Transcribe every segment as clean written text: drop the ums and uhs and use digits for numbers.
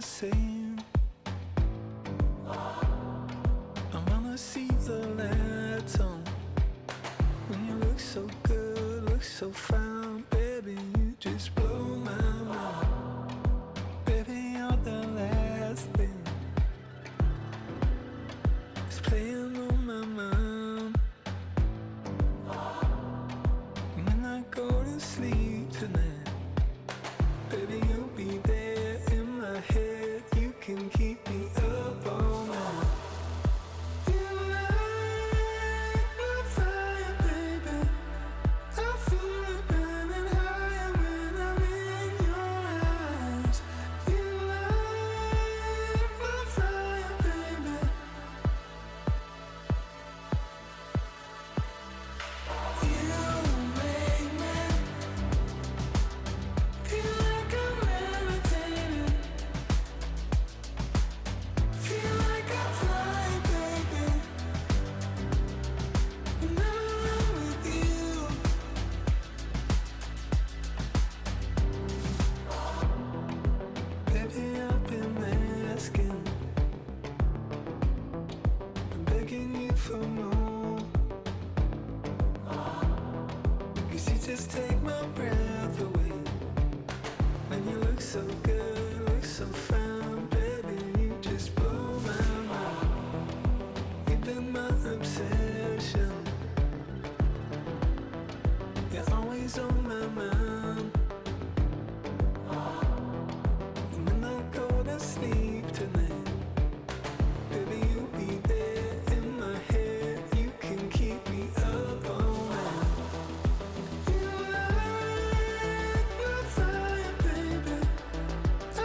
the same. I wanna see the lights on. When you look so good, look so fine, baby, you just blow my mind. Baby, you're the last thing that's playing on my mind. When I go to sleep tonight, baby, you'll be there in my head. You can keep me up all night. You light my fire, baby. I feel it burning higher when I'm in your eyes. You light my fire, baby. You make me feel like I'm levitating. Feel like I'm flying, baby. When I'm with you. Baby, I've been asking, been begging you for more. 'Cause you just take my breath away. When you look so good, look so fine, baby, you just blow my mind. You've been my obsession. You're always on my mind. And when I go to sleep tonight, baby, you'll be there in my head. You can keep me up all night. You light my fire, baby.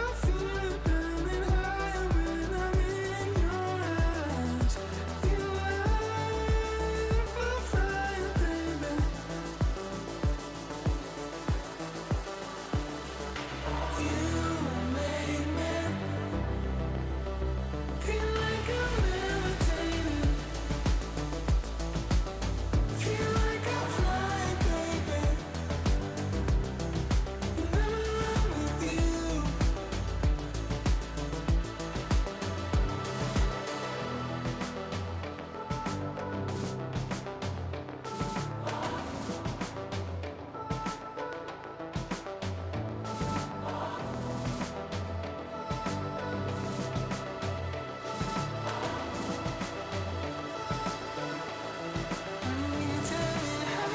I feel it burning higher when I'm in your eyes. You light my fire, baby. You make me feel like I'm levitating. Feel like I'm flying, baby. When I'm with you. You tell me how.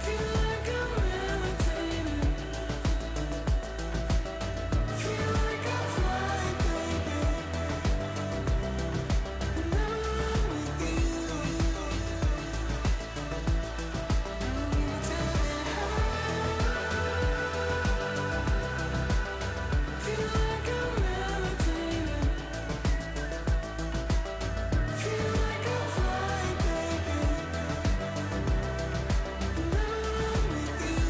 Feel like I'm levitating. Feel like I'm flying, baby. When I'm with you. You tell me how. Feel like I'm levitating. Feel like I'm flying, baby. When I'm with you.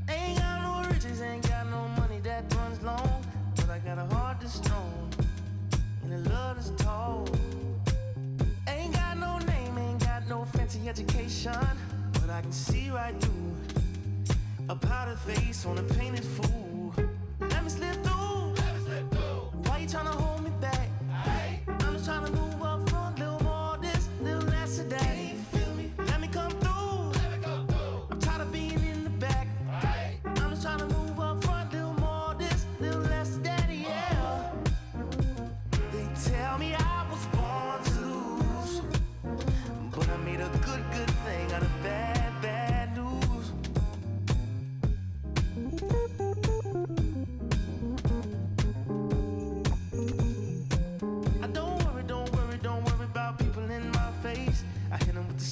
Ain't got no riches, ain't got no money that runs long, but I got a heart that's strong and a love that's tall. Ain't got no name, ain't got no fancy education, but I can see right through a powdered face on a painted fool. Let me slip through. Why you tryna hold me back? I'm just tryna move up front, little more this, little less of that. Let me come through. I'm tired of being in the back. I'm just tryna move up front, little more this, little less of that, yeah. They tell me I was born to lose, but I made a good thing out of bad news.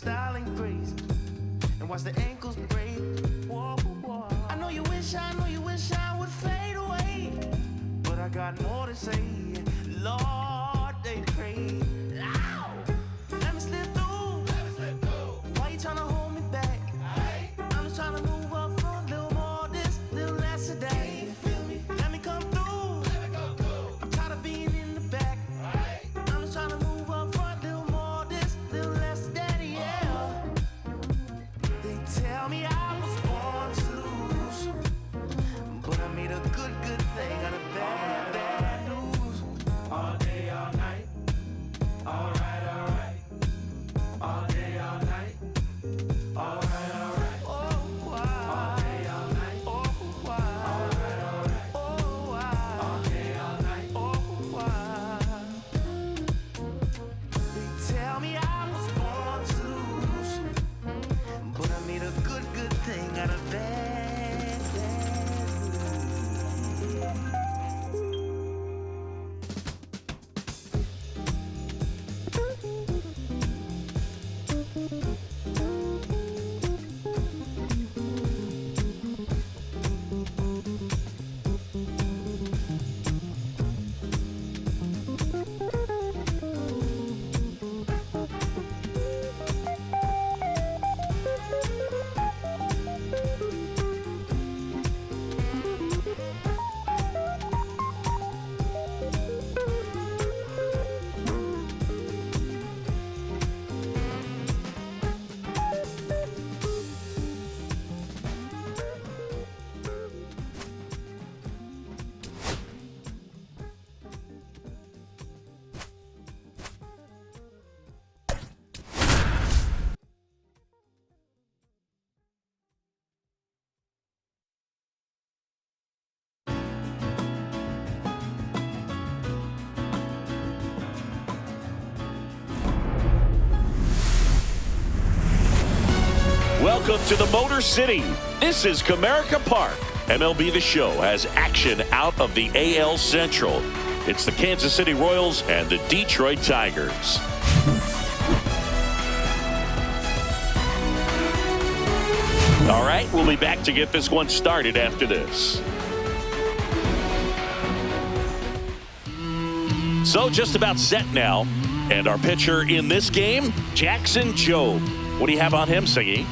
style ain't crazy. And watch the ankles break. Whoa, whoa. I know you wish I would fade away. But I got more to say. Lord, they pray. Ow! Let me slip through. Why you tryna hold me back? I'm just tryna move up front, little more this, little less of that. Let me come through. I'm tired of being in the back. I'm just tryna move up front, little more this, little less of that, yeah. They tell me I was born to lose, but I made a good thing out of bad news. All day, all night. Alright. All day, all night. Alright. Oh, why? All day, all night. Oh, why? Alright. Oh, why? All day, all night. Oh, why? They tell me I was born to lose, but I made a good thing out of bad news. Welcome to the Motor City. This is Comerica Park. MLB The Show has action out of the AL Central. It's the Kansas City Royals and the Detroit Tigers. All right, we'll be back to get this one started after this. So just about set now. And our pitcher in this game, Jackson Jobe. What do you have on him, Siggy?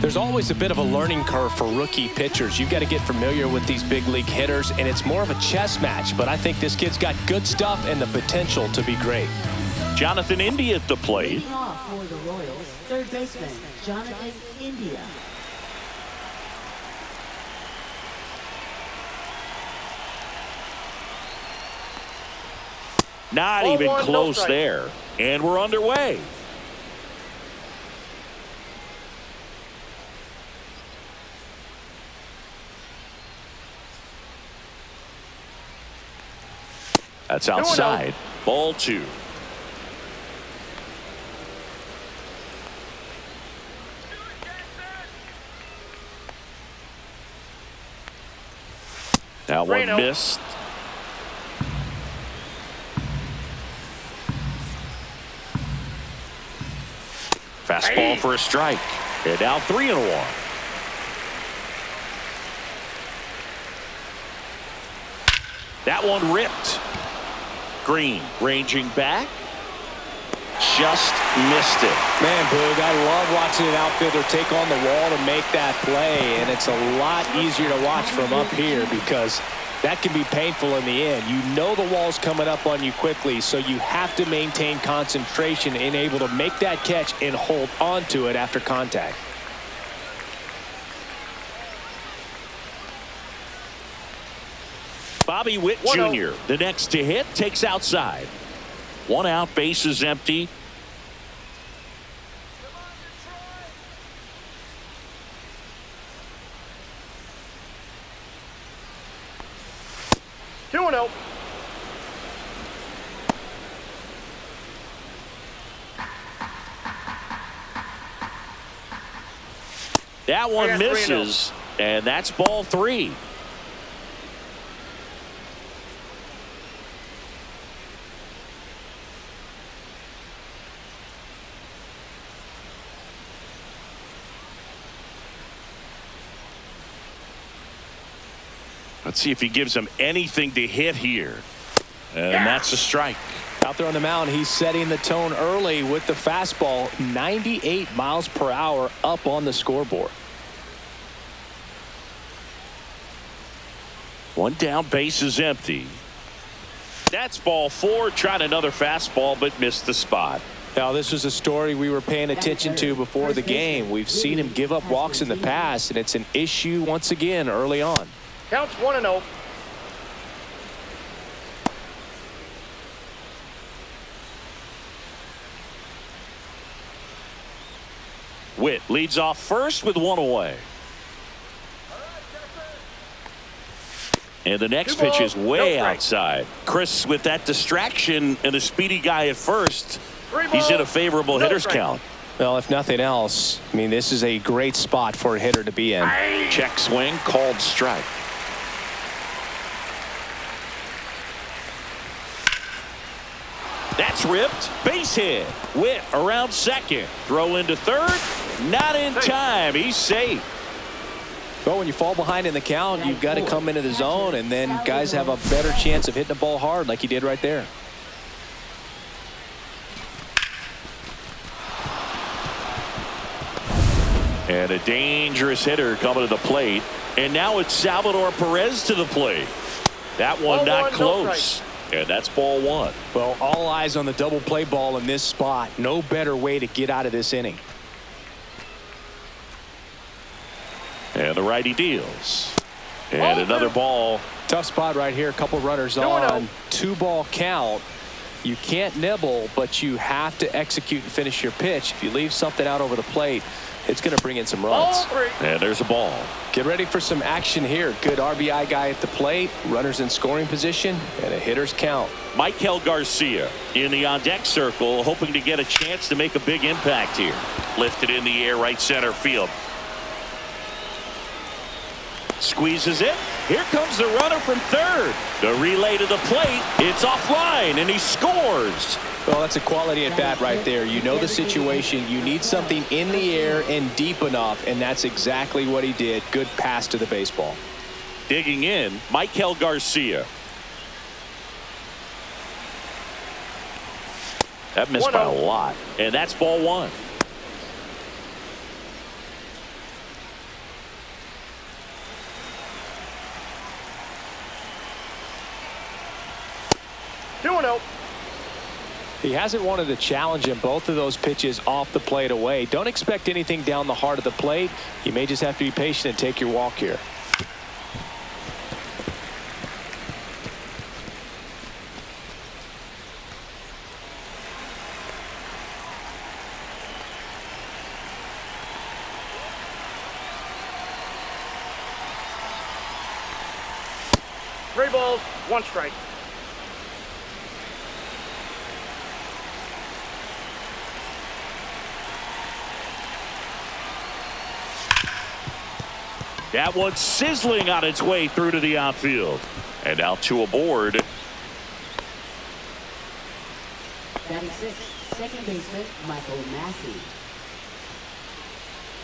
There's always a bit of a learning curve for rookie pitchers. You've got to get familiar with these big league hitters, and it's more of a chess match. But I think this kid's got good stuff and the potential to be great. Jonathan India at the plate. Leading off for the Royals, third baseman Jonathan India. Not even close there. And we're underway. That's outside. Ball two. Now one missed. Fastball for a strike. And now 3-1. That one ripped. Green ranging back. Just missed it. Man, Boog, I love watching an outfielder take on the wall to make that play. And it's a lot easier to watch from up here because that can be painful in the end. You know the wall's coming up on you quickly, so you have to maintain concentration and able to make that catch and hold on to it after contact. Bobby Witt Jr., the next to hit, takes outside. One out, base is empty. That one misses, and that's ball three. Let's see if he gives him anything to hit here. And that's a strike. Out there on the mound, he's setting the tone early with the fastball. 98 miles per hour up on the scoreboard. One down, base is empty. That's ball 4. Tried another fastball, but missed the spot. Now, this was a story we were paying attention to before the game. We've seen him give up walks in the past, and it's an issue once again early on. Counts 1-0. Witt leads off first with 1 away. And the next pitch is way outside. Chris, with that distraction and a speedy guy at first, he's in a favorable hitter's count. Well, if nothing else, I mean, this is a great spot for a hitter to be in. Check swing, called strike. That's ripped. Base hit. Witt around second. Throw into third. Not in time. He's safe. Well, when you fall behind in the count, you've got to come into the zone, and then guys have a better chance of hitting the ball hard like he did right there. And a dangerous hitter coming to the plate. And now it's Salvador Perez to the plate. That one not close. And that's ball 1. Well, all eyes on the double play ball in this spot. No better way to get out of this inning. And the righty deals. And another ball. Tough spot right here. A couple runners on. 2-ball count. You can't nibble, but you have to execute and finish your pitch. If you leave something out over the plate, it's going to bring in some runs. And there's a ball. Get ready for some action here. Good RBI guy at the plate. Runners in scoring position and a hitter's count. Michael Garcia in the on-deck circle, hoping to get a chance to make a big impact here. Lifted in the air, right center field. Squeezes it. Here comes the runner from third. The relay to the plate. It's offline, and he scores. Well, that's a quality at bat right there. You know the situation. You need something in the air and deep enough, and that's exactly what he did. Good pass to the baseball. Digging in, Michael Garcia. That missed by a lot, and that's ball 1. He hasn't wanted to challenge him. Both of those pitches off the plate away. Don't expect anything down the heart of the plate. You may just have to be patient and take your walk here. Three balls, 1 strike. That one's sizzling on its way through to the outfield. And now 2 aboard. Batting 6, second baseman, Michael Massey.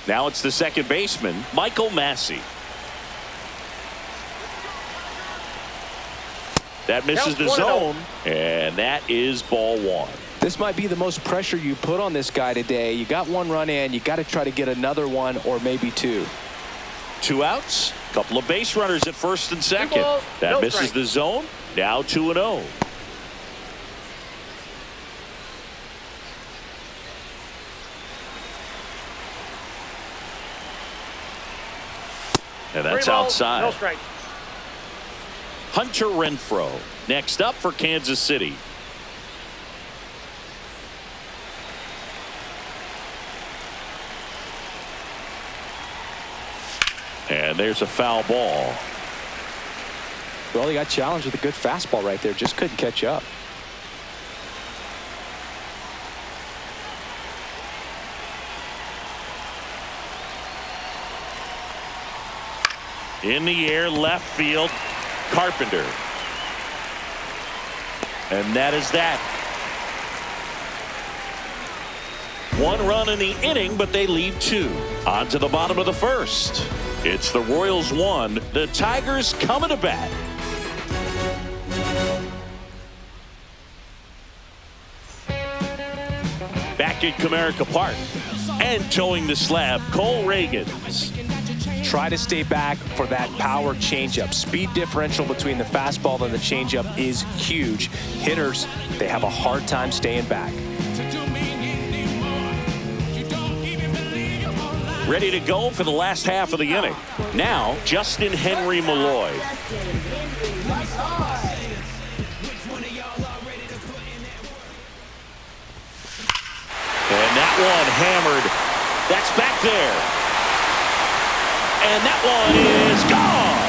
Now it's the second baseman, Michael Massey. That misses the zone, and that is ball 1. This might be the most pressure you put on this guy today. You got 1 run in. You got to try to get another one or maybe 2. 2 outs, couple of base runners at first and second. That misses the zone. Now 2-0. And that's outside. No strike. Hunter Renfroe next up for Kansas City. And there's a foul ball. Well, he got challenged with a good fastball right there. Just couldn't catch up. In the air, left field, Carpenter. And that is that. 1 run in the inning, but they leave 2. On to the bottom of the first. It's the Royals 1, the Tigers coming to bat. Back at Comerica Park and towing the slab, Cole Ragans. Try to stay back for that power changeup. Speed differential between the fastball and the changeup is huge. Hitters, they have a hard time staying back. Ready to go for the last half of the inning. Now, Justin Henry Malloy. And that one hammered. That's back there. And that one is gone.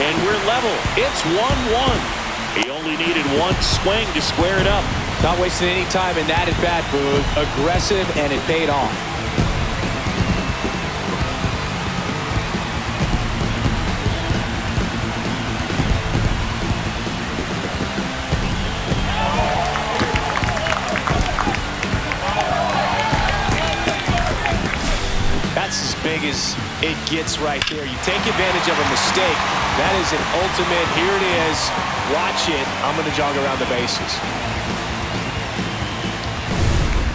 And we're level. It's 1-1. He only needed one swing to square it up. Not wasting any time in that at bat, Boog. Aggressive, and it paid off. That's as big as it gets right there. You take advantage of a mistake. That is an ultimate, here it is, watch it, I'm going to jog around the bases.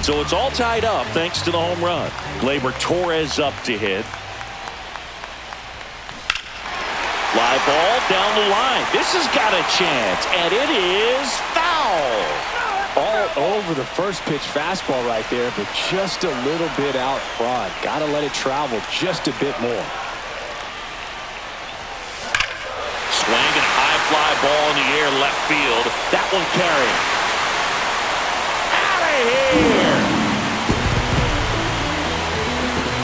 So it's all tied up thanks to the home run. Gleyber Torres up to hit. Fly ball down the line. This has got a chance, and it is foul. All over the first pitch fastball right there, but just a little bit out front. Got to let it travel just a bit more. Swinging a high fly ball in the air left field. That one carrying. Out of here.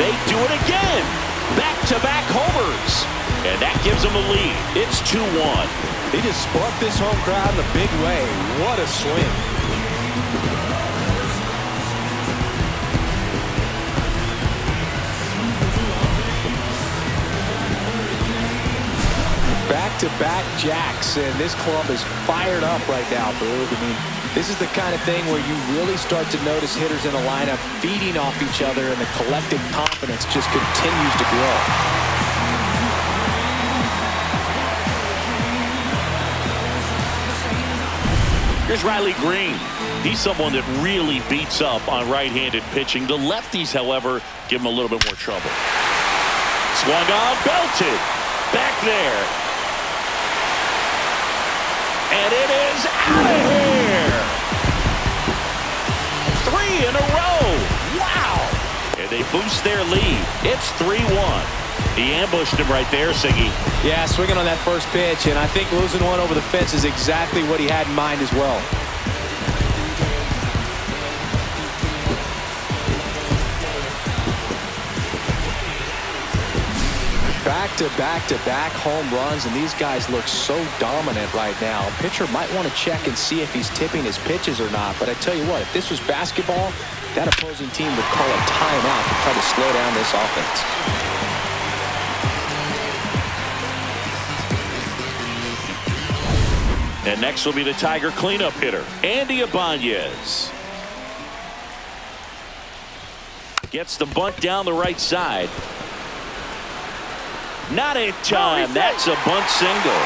They do it again. Back-to-back homers. And that gives them a lead. It's 2-1. He just sparked this home crowd in a big way. What a swing. Back-to-back jacks, and this club is fired up right now, Boog. I mean, this is the kind of thing where you really start to notice hitters in a lineup feeding off each other, and the collective confidence just continues to grow. Here's Riley Green. He's someone that really beats up on right-handed pitching. The lefties, however, give him a little bit more trouble. Swung on, belted. Back there. And it is out of here. 3 in a row. Wow. And they boost their lead. It's 3-1. He ambushed him right there, Siggy. Yeah, swinging on that first pitch, and I think losing one over the fence is exactly what he had in mind as well. Back-to-back-to-back home runs, and these guys look so dominant right now. Pitcher might want to check and see if he's tipping his pitches or not, but I tell you what, if this was basketball, that opposing team would call a timeout to try to slow down this offense. And next will be the Tiger cleanup hitter, Andy Ibanez. Gets the bunt down the right side. Not in time. That's a bunt single.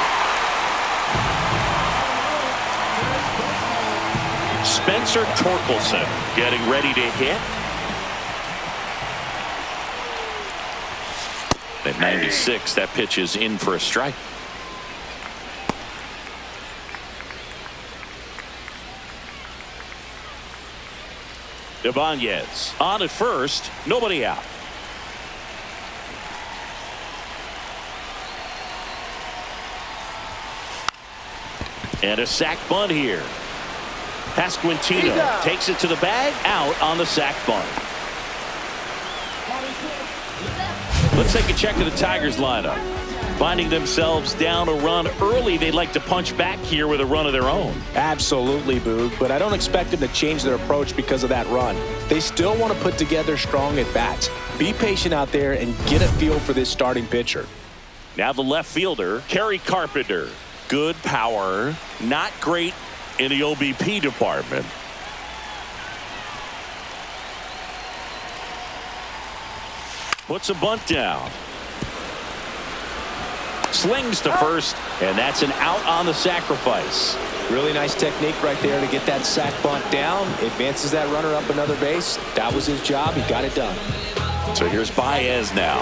Spencer Torkelson getting ready to hit. At 96, that pitch is in for a strike. Ibanez on at first, nobody out. And a sac bunt here. Pasquantino takes it to the bag, out on the sac bunt. Let's take a check of the Tigers lineup. Finding themselves down a run early, they'd like to punch back here with a run of their own. Absolutely, Boog, but I don't expect them to change their approach because of that run. They still want to put together strong at-bats. Be patient out there and get a feel for this starting pitcher. Now the left fielder, Kerry Carpenter. Good power, not great in the OBP department. Puts a bunt down. Slings to first, and that's an out on the sacrifice. Really nice technique right there to get that sac bunt down. Advances that runner up another base. That was his job. He got it done. So here's Baez now.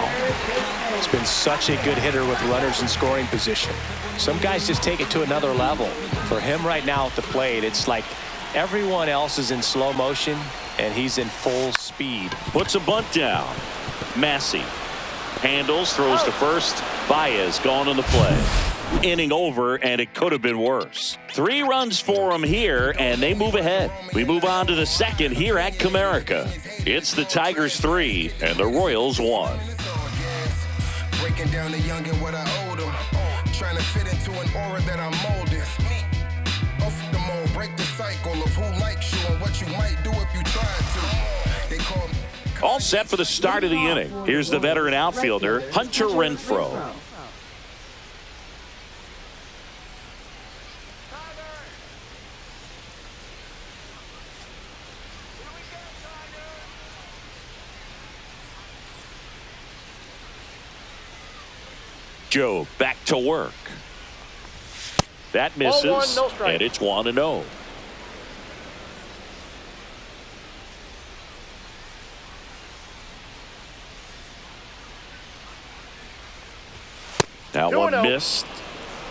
He's been such a good hitter with runners in scoring position. Some guys just take it to another level. For him right now at the plate, it's like everyone else is in slow motion, and he's in full speed. Puts a bunt down. Massey handles, throws to first. Baez gone on the play. Inning over, and it could have been worse. 3 runs for him here, and they move ahead. We move on to the second here at Comerica. It's the Tigers 3 and the Royals 1. Breaking down the young and what I owe them. Trying to fit into an aura that I'm molded. Off the mold, break the cycle of who likes you and what you might do if you tried to. They call me. All set for the start of the inning. Here's the veteran outfielder, Hunter Renfroe. Jobe back to work. That misses, Ball 1, no strike. and it's 1-0. That one 2-0. missed.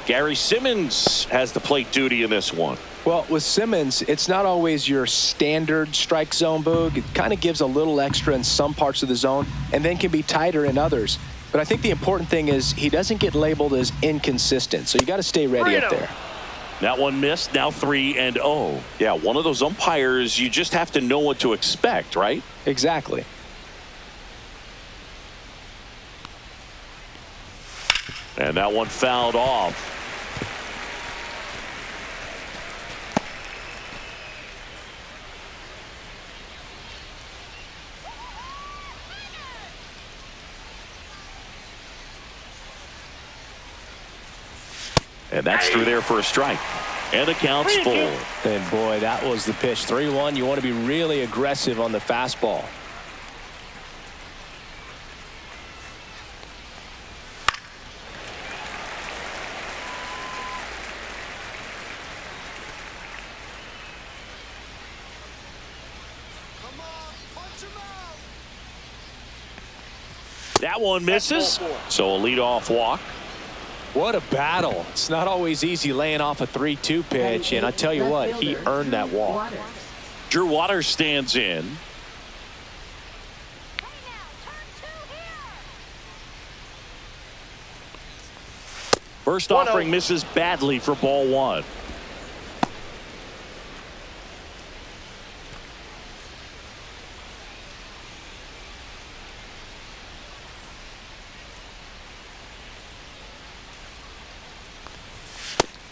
Gary Simmons has the plate duty in this one. Well, with Simmons, it's not always your standard strike zone, Boog. It kind of gives a little extra in some parts of the zone and then can be tighter in others. But I think the important thing is he doesn't get labeled as inconsistent, so you got to stay ready up there. That one missed, now 3-0. Yeah, one of those umpires, you just have to know what to expect, right? Exactly. And that one fouled off. And that's through there for a strike. And the count's full. And boy, that was the pitch. 3-1. You want to be really aggressive on the fastball. That one misses. So a leadoff walk. What a battle. It's not always easy laying off a 3-2 pitch, and I tell you what, he earned that walk. Drew Waters stands in. First offering misses badly for ball 1.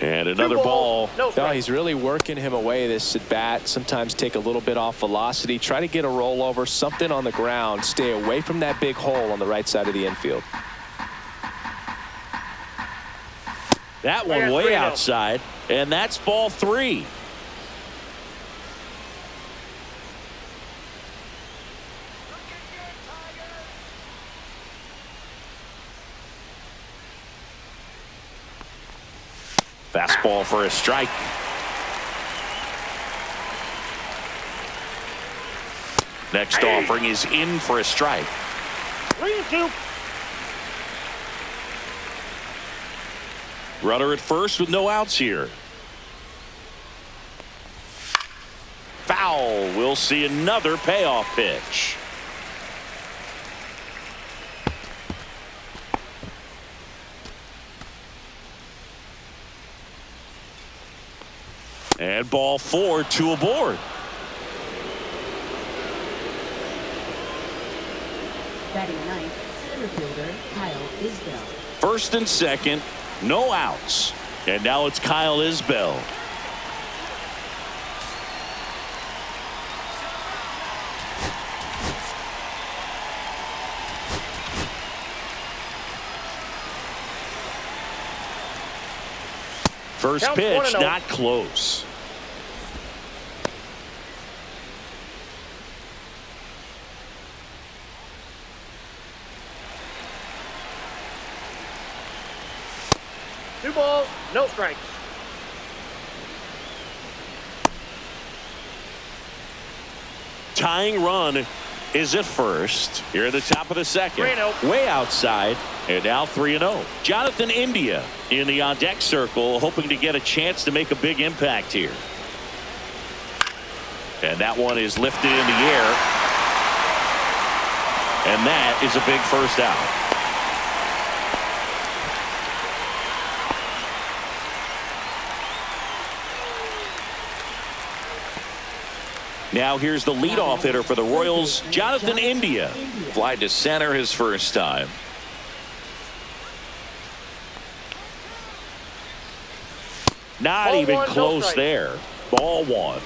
And another ball. No, he's really working him away this at bat. Sometimes take a little bit off velocity. Try to get a rollover, something on the ground. Stay away from that big hole on the right side of the infield. That one way outside. And that's ball 3. Fastball for a strike. Next offering is in for a strike. 3-2. Runner at first with no outs here. Foul. We'll see another payoff pitch. And ball 4, 2 aboard. Batting ninth, center fielder Kyle Isbell. First and second, no outs. And now it's Kyle Isbell. First Count pitch, 1-0. not close. 2 balls, no strikes. Tying run is at first. Here at the top of the second. 3-0. Way outside. And now 3-0. Jonathan India in the on-deck circle, hoping to get a chance to make a big impact here. And that one is lifted in the air. And that is a big first out. Now here's the leadoff hitter for the Royals, Jonathan India. Fly to center his first time. Not Ball even one, no close strike. there. Ball one.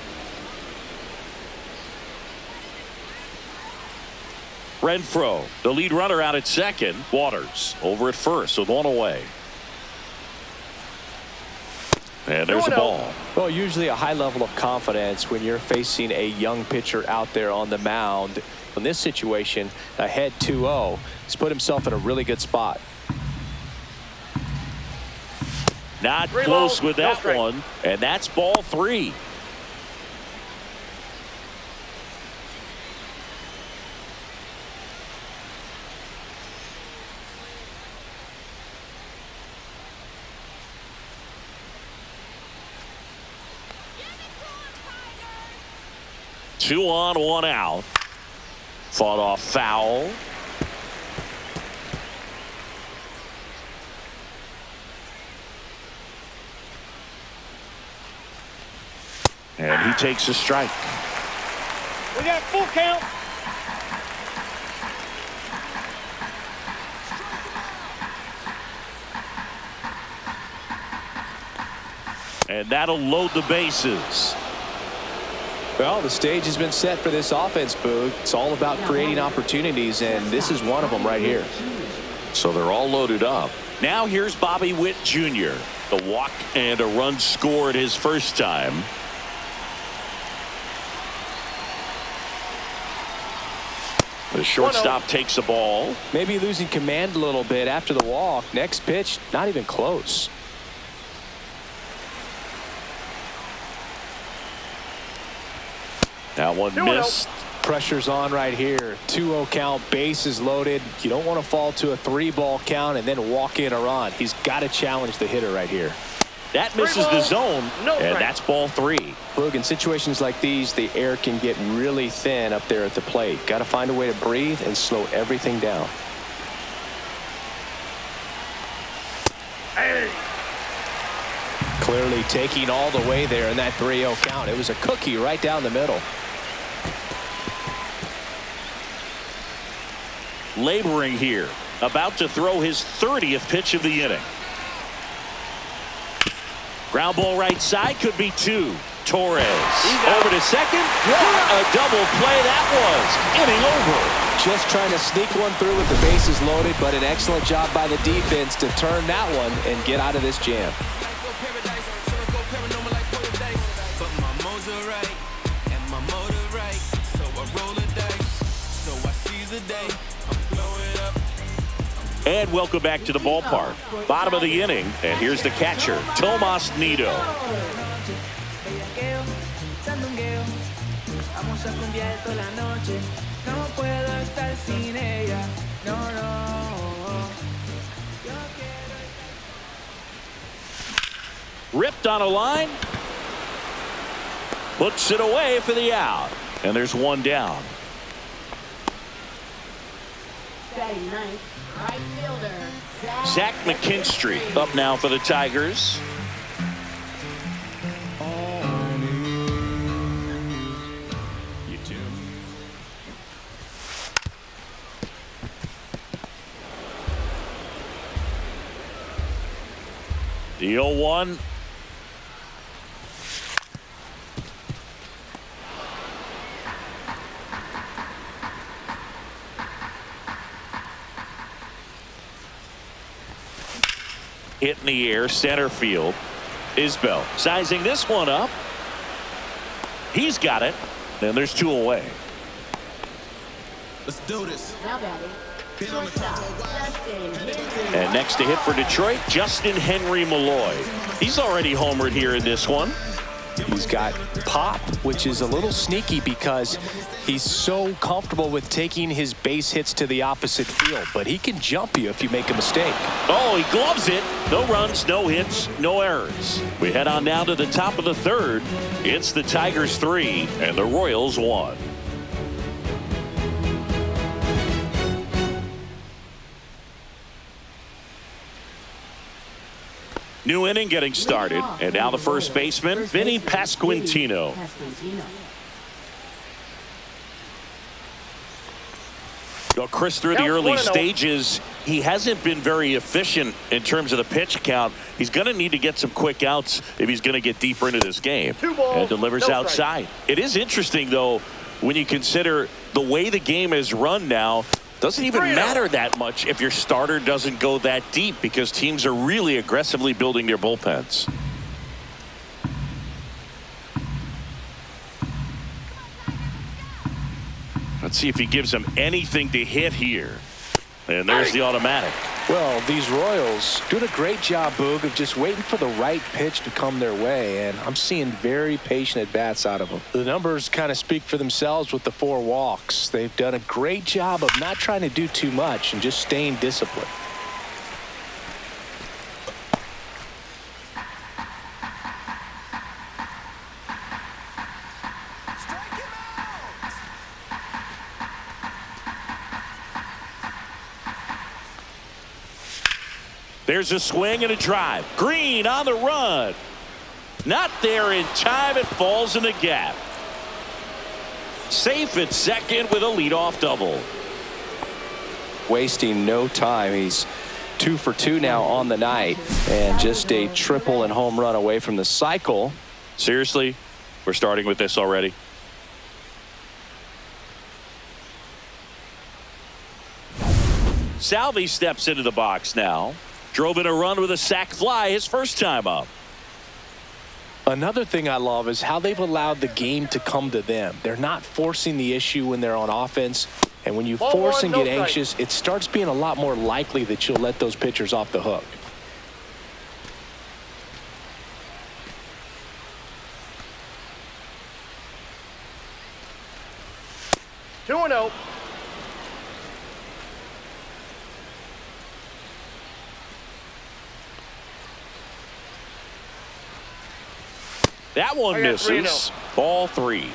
Renfroe, the lead runner out at second. Waters over at first with one away. And there's a 2-0. ball. Well, usually a high level of confidence when you're facing a young pitcher out there on the mound. In this situation, ahead 2-0. He's put himself in a really good spot. Not 3 close balls, with no that strike. one. And that's ball 3. Two on, one out. Fought off foul. And he takes a strike. We got full count. And that'll load the bases. Well, the stage has been set for this offense, Boog. It's all about creating opportunities, and this is one of them right here. So they're all loaded up. Now here's Bobby Witt Jr. The walk and a run scored his first time. The shortstop takes a ball. Maybe losing command a little bit after the walk. Next pitch, not even close. That one 2-0. missed. Pressure's on right here. 2-0 count, bases loaded. You don't want to fall to a 3-ball count and then walk in a run. He's got to challenge the hitter right here. That misses the zone, no and strike. that's ball 3. Look, in situations like these, the air can get really thin up there at the plate. Got to find a way to breathe and slow everything down. Hey. Clearly taking all the way there in that 3-0 count. It was a cookie right down the middle. Laboring here, about to throw his 30th pitch of the inning. Ground ball right side, could be 2. Torres over to second. What a double play that was. Inning over. Just trying to sneak one through with the bases loaded, but an excellent job by the defense to turn that one and get out of this jam. And welcome back to the ballpark. Bottom of the inning, and here's the catcher, Tomas Nido. Ripped on a line. Puts it away for the out. And there's one down. Batting ninth, right fielder, Zach McKinstry up now for the Tigers. The 0-1. Hit in the air, center field. Isbell sizing this one up. He's got it. And there's 2 away. Let's do this. now batting And next to hit for Detroit, Justin Henry Malloy. He's already homered here in this one. He's got pop, which is a little sneaky because he's so comfortable with taking his base hits to the opposite field, but he can jump you if you make a mistake. Oh, he gloves it. No runs, no hits, no errors. We head on down to the top of the third. It's the Tigers 3 and the Royals 1. New inning getting started, and now the first baseman, Vinny Pasquantino. Well, Chris, through the early stages, he hasn't been very efficient in terms of the pitch count. He's going to need to get some quick outs if he's going to get deeper into this game. And delivers outside. It is interesting, though, when you consider the way the game is run now. Doesn't even matter that much if your starter doesn't go that deep because teams are really aggressively building their bullpens. Let's see if he gives them anything to hit here. And there's the automatic. Well, these Royals doing a great job, Boog, of just waiting for the right pitch to come their way, and I'm seeing very patient at-bats out of them. The numbers kind of speak for themselves with the 4 walks. They've done a great job of not trying to do too much and just staying disciplined. There's a swing and a drive. Green on the run. Not there in time. It falls in the gap. Safe at second with a leadoff double. Wasting no time. He's 2 for 2 now on the night, and just a triple and home run away from the cycle. Seriously, we're starting with this already. Salvi steps into the box now. Drove in a run with a sac fly his first time up. Another thing I love is how they've allowed the game to come to them. They're not forcing the issue when they're on offense. And when you force and get anxious, it starts being a lot more likely that you'll let those pitchers off the hook. Two and 0. That one misses. Ball 3.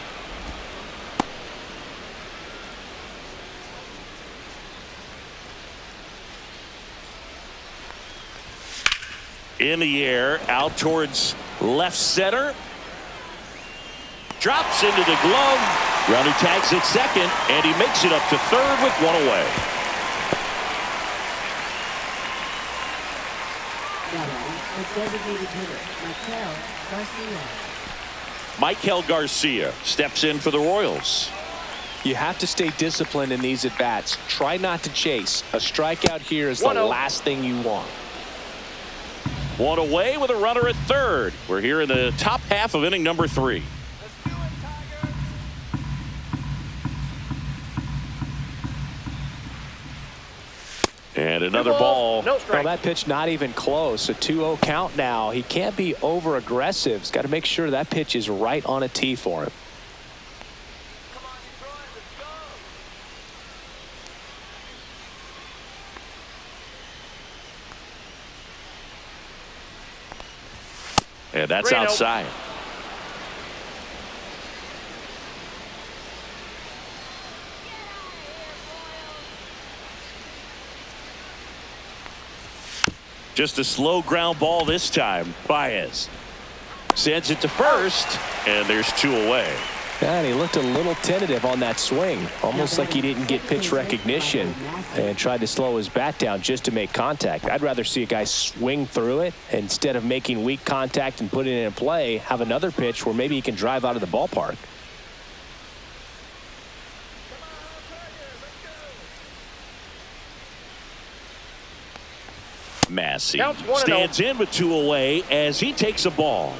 In the air, out towards left center. Drops into the glove. Runner tags at second, and he makes it up to third with 1 away. The designated hitter, Michael Garcia steps in for the Royals. You have to stay disciplined in these at-bats. Try not to chase. A strikeout here is the last thing you want. 1 away with a runner at third. We're here in the top half of inning number 3. And another ball. No strike. Well, that pitch not even close. A 2-0 count now. He can't be over aggressive. He's got to make sure that pitch is right on a tee for him. And that's outside. Just a slow ground ball this time. Baez sends it to first, and there's 2 away. And he looked a little tentative on that swing, almost like he didn't get pitch recognition and tried to slow his bat down just to make contact. I'd rather see a guy swing through it instead of making weak contact and putting it in play, have another pitch where maybe he can drive out of the ballpark. Massey stands in with 2 away as he takes a ball.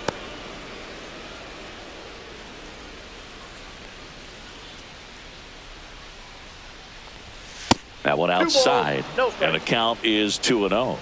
That one outside. No strike. And the count is 2-0.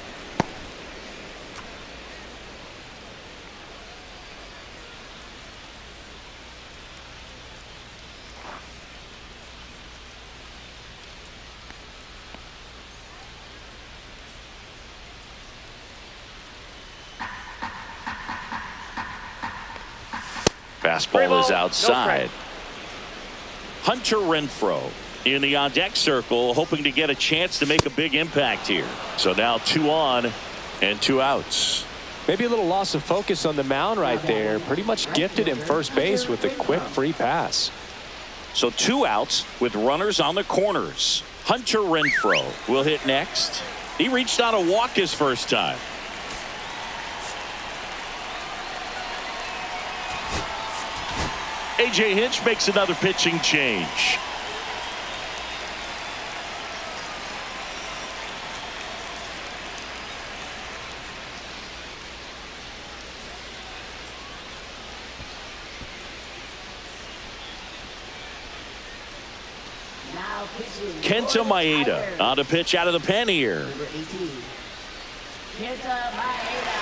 Fastball is outside. Hunter Renfroe in the on-deck circle, hoping to get a chance to make a big impact here. So now 2 on and 2 outs. Maybe a little loss of focus on the mound right there. Pretty much gifted him first base with a quick free pass. So 2 outs with runners on the corners. Hunter Renfroe will hit next. He reached on a walk his first time. A.J. Hinch makes another pitching change. Kenta Maeda on a pitch out of the pen here. Number 18. Kenta Maeda.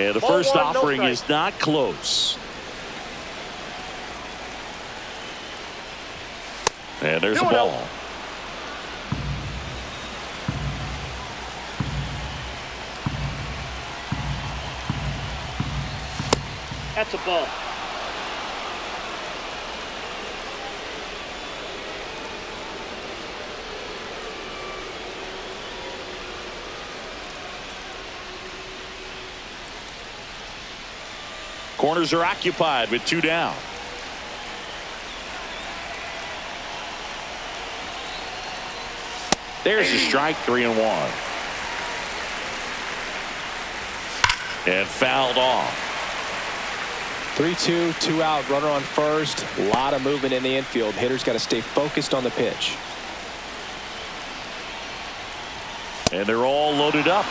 And the Ball first one, no offering strike. is not close. And there's a 2-0. ball. That's a ball. Corners are occupied with 2 down. There's a strike, 3-1. And fouled off. 3-2, 2 out, runner on first. A lot of movement in the infield. Hitter's got to stay focused on the pitch. And they're all loaded up.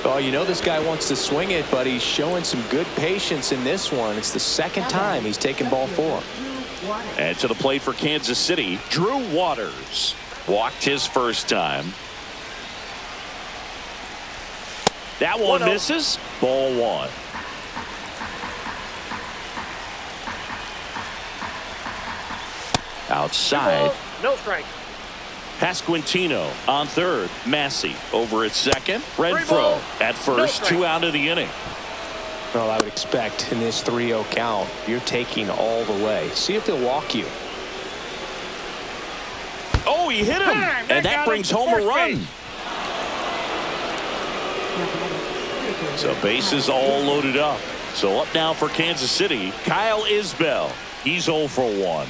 Oh, you know this guy wants to swing it, but he's showing some good patience in this one. It's the second time he's taken ball 4. And to the plate for Kansas City, Drew Waters. Walked his first time. That one 1-0. misses. Ball 1. Outside. No strike. Pasquantino on third. Massey over at second. Renfroe at first. 2 out of the inning. Well, I would expect in this 3-0 count, you're taking all the way. See if he'll walk you. Oh, he hit him. And that brings home a run. So bases all loaded up. So up now for Kansas City, Kyle Isbell. He's 0 for 1.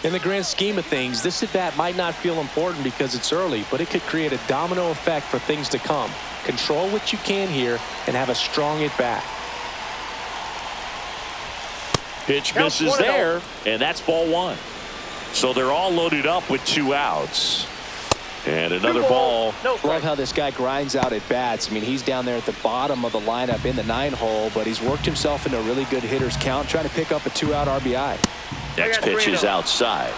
In the grand scheme of things, this at-bat might not feel important because it's early, but it could create a domino effect for things to come. Control what you can here and have a strong at-bat. Pitch misses there, and that's ball 1. So they're all loaded up with 2 outs. And another ball. Love how this guy grinds out at bats. I mean, he's down there at the bottom of the lineup in the 9-hole, but he's worked himself into a really good hitter's count, trying to pick up a 2-out RBI. Next pitch is outside.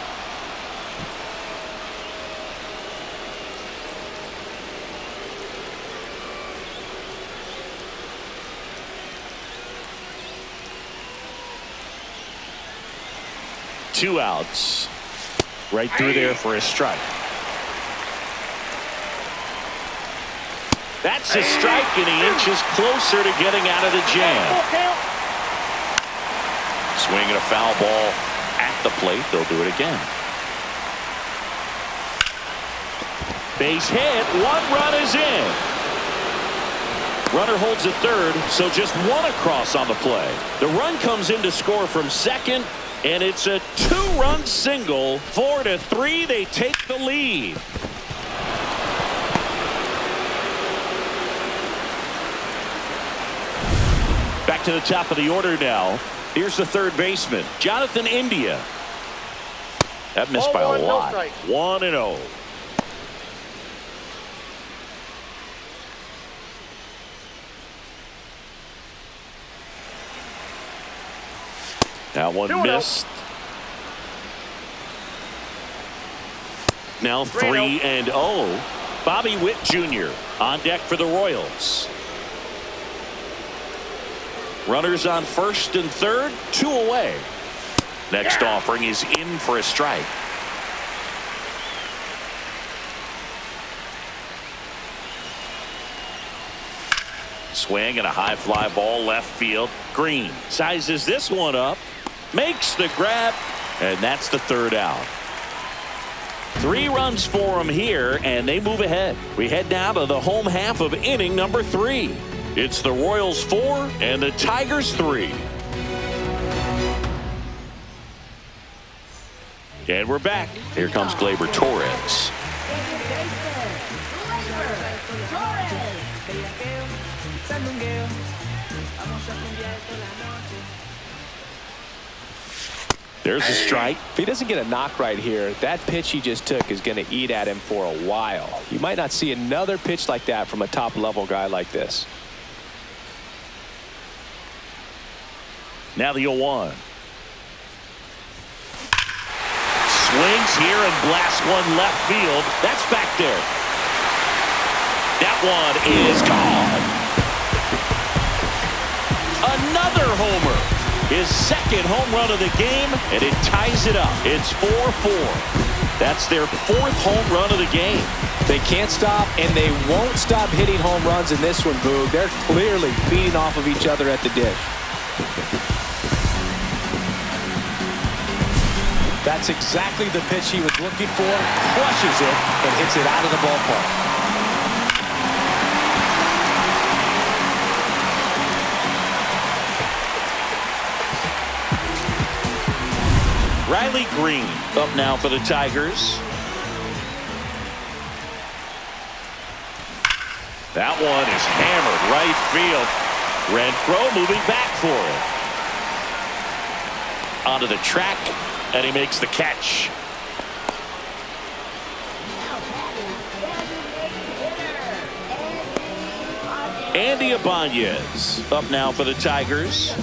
Two outs. Right through there for a strike. That's a strike, and he inches closer to getting out of the jam. Swinging a foul ball at the plate. They'll do it again. Base hit. 1 run is in. Runner holds at third, so just 1 across on the play. The run comes in to score from second, and it's a 2-run single. 4-3, they take the lead. to the top of the order now. Here's the third baseman, Jonathan India. That missed by a lot. 1-0. That one missed. Now 3-0. Bobby Witt Jr. on deck for the Royals. Runners on first and third, 2 away. Next offering is in for a strike. Swing and a high fly ball left field. Green sizes this one up, makes the grab, and that's the third out. 3 runs for him here, and they move ahead. We head now to the home half of inning number 3. It's the Royals 4 and the Tigers 3. And we're back. Here comes Gleyber Torres. There's a strike. If he doesn't get a knock right here, that pitch he just took is going to eat at him for a while. You might not see another pitch like that from a top-level guy like this. Now the 0-1. Swings here and blasts one left field. That's back there. That one is gone. Another homer. His second home run of the game, and it ties it up. It's 4-4. That's their 4th home run of the game. They can't stop, and they won't stop hitting home runs in this one, Boog. They're clearly feeding off of each other at the dish. That's exactly the pitch he was looking for. Crushes it and hits it out of the ballpark. Riley Green up now for the Tigers. That one is hammered right field. Renfroe moving back for it. Onto the track, and he makes the catch. Andy Ibanez up now for the Tigers.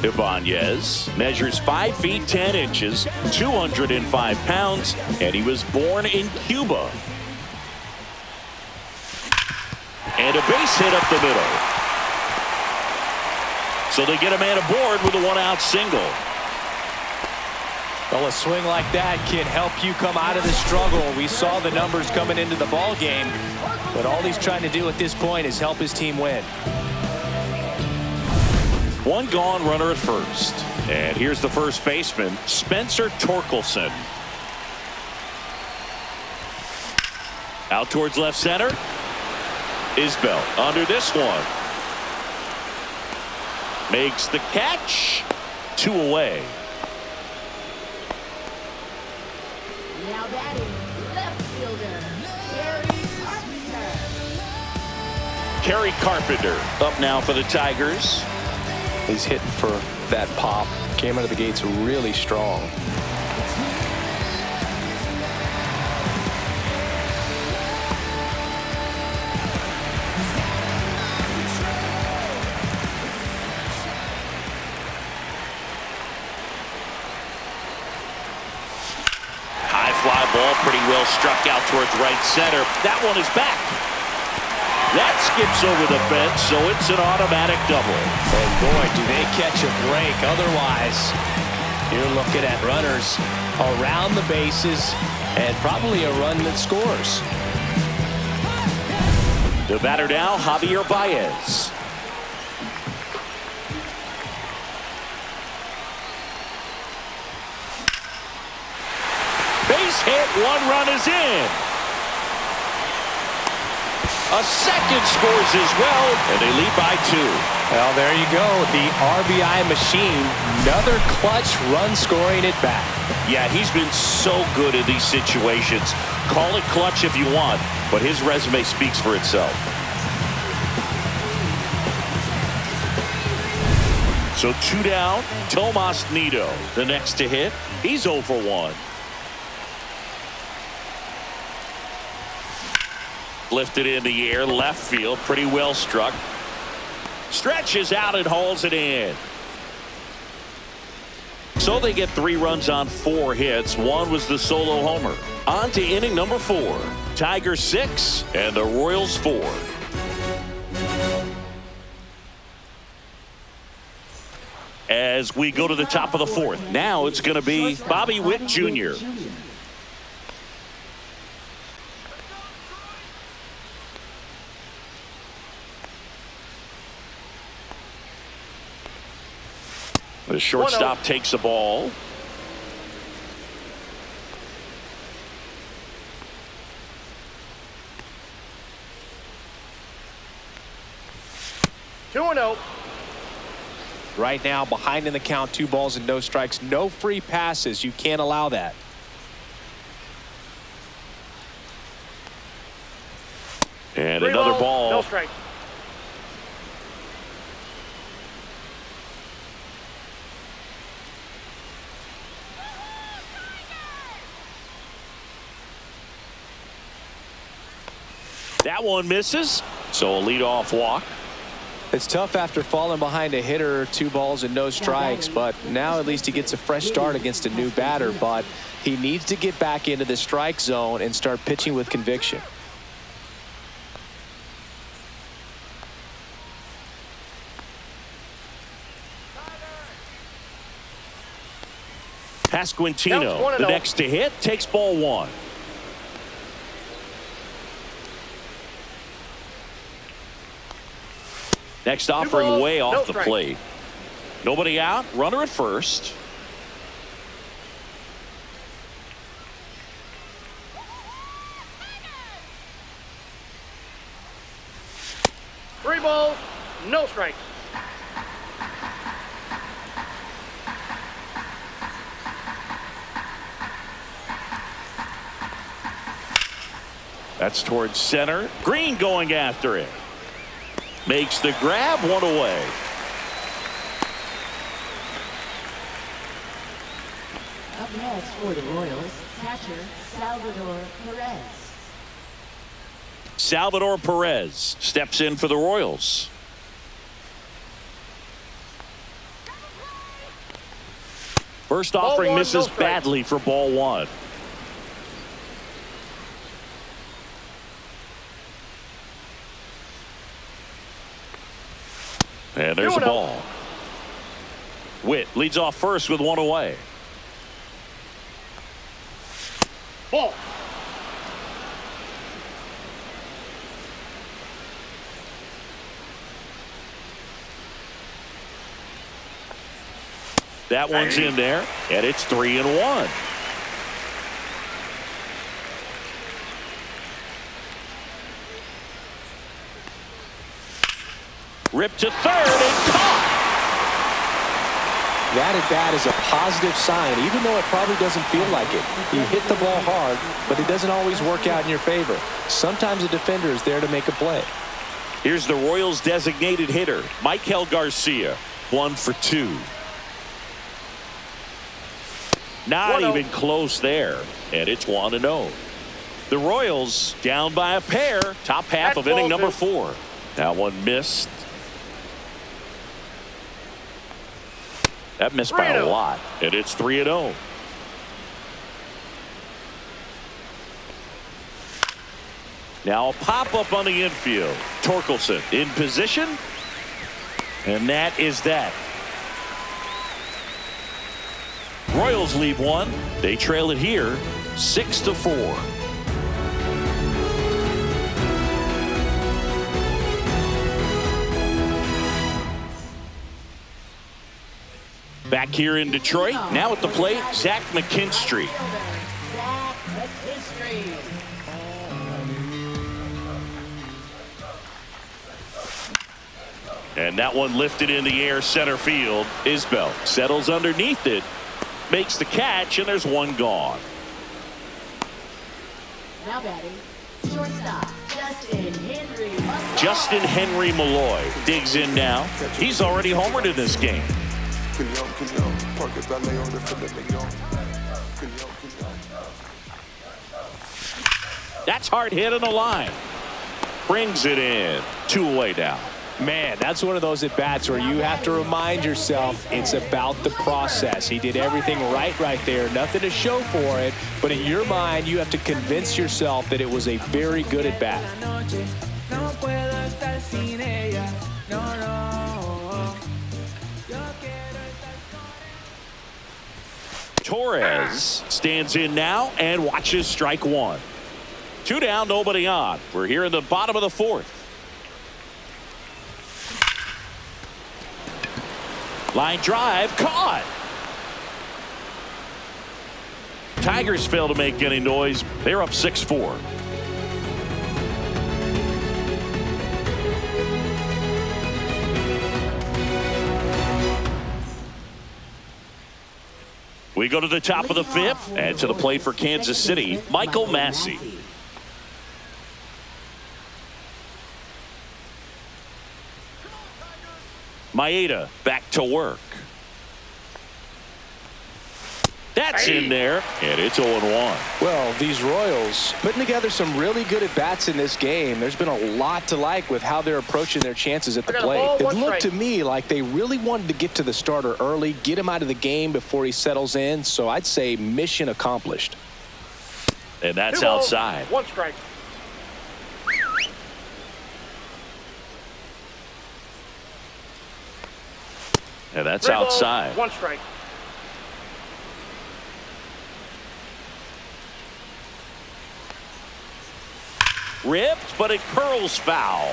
Ibanez measures 5 feet 10 inches, 205 pounds, and he was born in Cuba. And a base hit up the middle. So they get a man aboard with a 1-out single. Well, a swing like that can help you come out of the struggle. We saw the numbers coming into the ball game, but all he's trying to do at this point is help his team win. 1 gone, runner at first. And here's the first baseman, Spencer Torkelson. Out towards left center. Isbell under this one. Makes the catch. 2 away. Now batting, left fielder, Kerry Carpenter up now for the Tigers. He's hitting for that pop. Came out of the gates really strong. High fly ball, pretty well struck out towards right center. That one is back. That skips over the fence, so it's an automatic double. And boy, do they catch a break. Otherwise, you're looking at runners around the bases and probably a run that scores. The batter now, Javier Baez. Base hit, 1 run is in. A second scores as well, and they lead by 2. Well, there you go. The RBI machine. Another clutch run scoring at bat. Yeah, he's been so good in these situations. Call it clutch if you want, but his resume speaks for itself. So 2 down. Tomas Nido, the next to hit. He's 0 for 1. Lifted in the air, left field, pretty well struck. Stretches out and hauls it in. So they get 3 runs on 4 hits. 1 was the solo homer. On to inning number 4. Tigers 6 and the Royals 4. As we go to the top of the 4th, now it's going to be Bobby Witt Jr. The shortstop takes the ball. Two and 0. Right now, behind in the count, 2 balls and no strikes. No free passes. You can't allow that. And 3 another balls, ball. no strike. That one misses. So a leadoff walk. It's tough after falling behind a hitter, 2 balls and no strikes, but now at least he gets a fresh start against a new batter. But he needs to get back into the strike zone and start pitching with conviction. Pasquantino, the next to hit, takes ball 1. Next offering way off the plate. Nobody out. Runner at first. Three balls, no strikes. That's towards center. Green going after it. Makes the grab, 1 away. Up next for the Royals, catcher Salvador Perez. Salvador Perez steps in for the Royals. First offering misses badly for ball 1. And there's a ball. Witt leads off first with 1 away. Ball. That one's in there, and it's 3-1. Ripped to third and caught. That at bat is a positive sign, even though it probably doesn't feel like it. He hit the ball hard, but it doesn't always work out in your favor. Sometimes a defender is there to make a play. Here's the Royals' designated hitter, Michael Garcia, 1 for 2. Not even close there, and it's 1-0. The Royals down by a pair, top half of inning number 4. That one missed. That missed by a lot, and it's 3-0. Now a pop-up on the infield. Torkelson in position, and that is that. Royals leave 1. They trail it here 6-4. Back here in Detroit, now at the plate, Zach McKinstry. And that one lifted in the air center field. Isbell settles underneath it, makes the catch, and there's 1 gone. Now batting, shortstop Justin Henry Malloy digs in now. He's already homered in this game. That's hard hit on the line. Brings it in. 2 away now. Man, that's one of those at-bats where you have to remind yourself it's about the process. He did everything right there. Nothing to show for it. But in your mind, you have to convince yourself that it was a very good at-bat. Torres stands in now and watches strike 1. 2 down, nobody on. We're here in the bottom of the 4th. Line drive, caught. Tigers fail to make any noise. They're up 6-4. We go to the top of the 5th and to the plate for Kansas City, Michael Massey. Maeda back to work. That's in there, and it's 0-1. Well, these Royals putting together some really good at-bats in this game. There's been a lot to like with how they're approaching their chances at the plate. It looked to me like they really wanted to get to the starter early, get him out of the game before he settles in. So I'd say mission accomplished. And that's outside. 1 strike. And that's 3 balls, outside. 1 strike. Ripped, but it curls foul.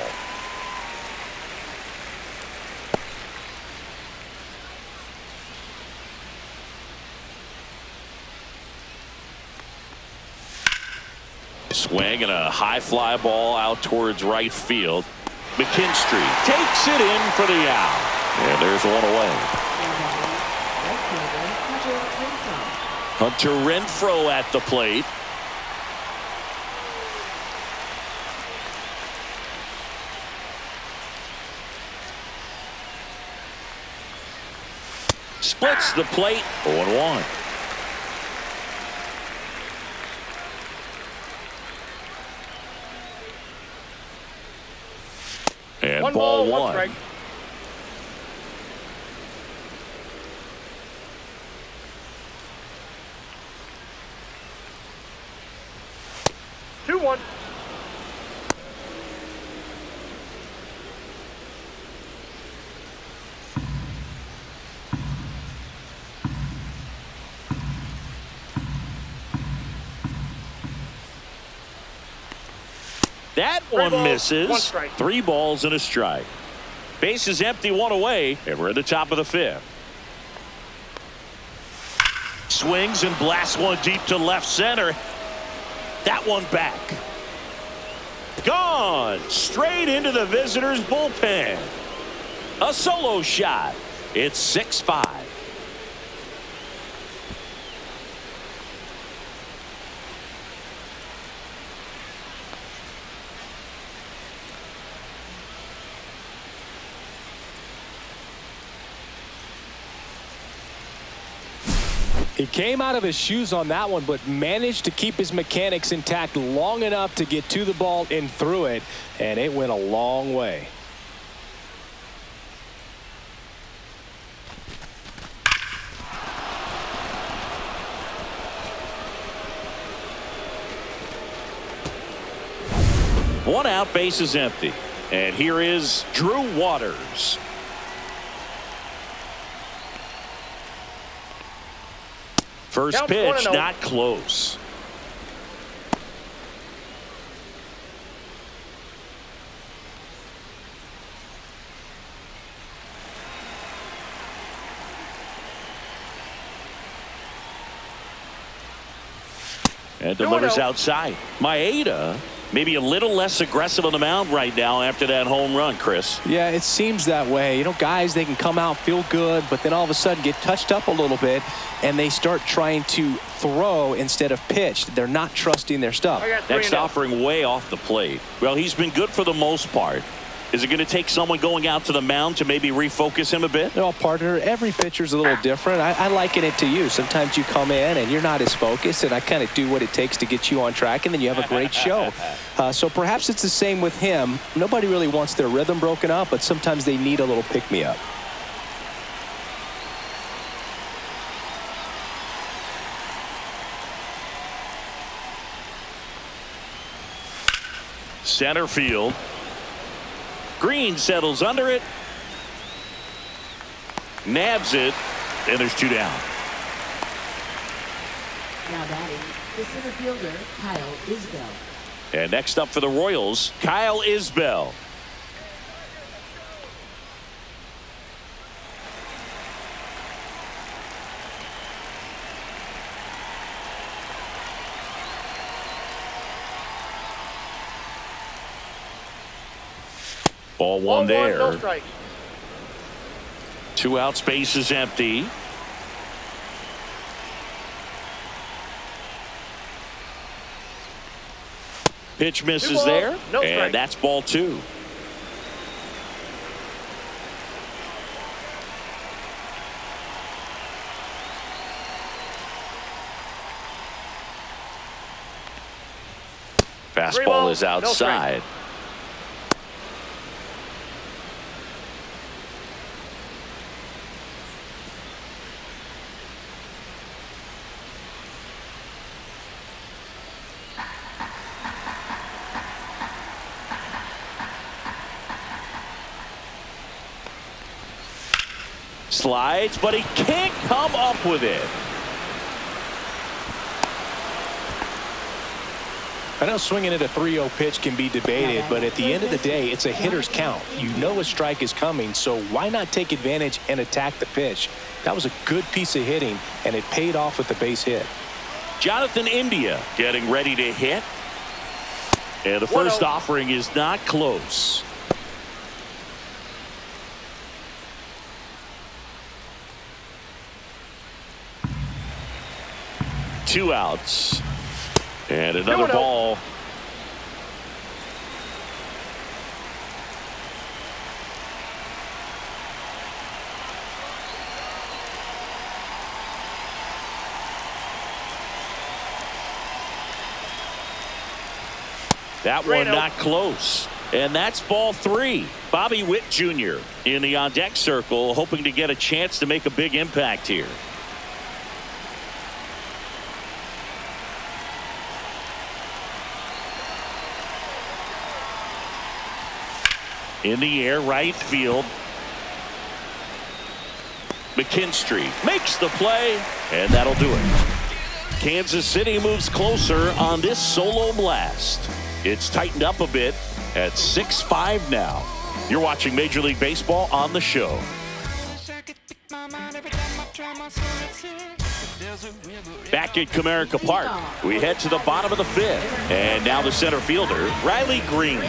Swing and a high fly ball out towards right field. McKinstry takes it in for the out. And there's 1 away. Hunter Renfroe at the plate. Splits the plate. 0-1. And 1 ball ball, 1. 1 strike. Two, 1. That one misses. 1 strike. 3 balls and a strike. Base is empty, 1 away, and we're at the top of the 5th. Swings and blasts one deep to left center. That one back. Gone. Straight into the visitors' bullpen. A solo shot. It's 6-5. He came out of his shoes on that one, but managed to keep his mechanics intact long enough to get to the ball and through it, and it went a long way. One out, base is empty. And here is Drew Waters. First Counts pitch, 1-0. not close. And delivers 2-0. outside. Maeda maybe a little less aggressive on the mound right now after that home run, Chris. Yeah, it seems that way. You know, guys, they can come out, feel good, but then all of a sudden get touched up a little bit, and they start trying to throw instead of pitch. They're not trusting their stuff. Next offering way off the plate. Well, he's been good for the most part. Is it going to take someone going out to the mound to maybe refocus him a bit? No, partner, every pitcher's a little different. I liken it to you. Sometimes you come in and you're not as focused, and I kind of do what it takes to get you on track, and then you have a great show. So perhaps it's the same with him. Nobody really wants their rhythm broken up, but sometimes they need a little pick-me-up. Center field. Green settles under it. Nabs it. And there's 2 down. Now batting, the center fielder, Kyle Isbell. And next up for the Royals, Kyle Isbell. Ball one there. No strike. 2 outs, base is empty. Pitch misses there, no and strike. that's ball 2. Fastball is outside. Slides, but he can't come up with it. I know swinging at a 3-0 pitch can be debated, but at the end of the day, it's a hitter's count. You know a strike is coming, so why not take advantage and attack the pitch? That was a good piece of hitting, and it paid off with the base hit. Jonathan India getting ready to hit. And the first offering is not close. Two outs. And another ball. That one not close. And that's ball 3. Bobby Witt Jr. in the on-deck circle, hoping to get a chance to make a big impact here. In the air, right field. McKinstry makes the play, and that'll do it. Kansas City moves closer on this solo blast. It's tightened up a bit at 6-5 now. You're watching Major League Baseball on the show. Back at Comerica Park, we head to the bottom of the 5th. And now the center fielder, Riley Green.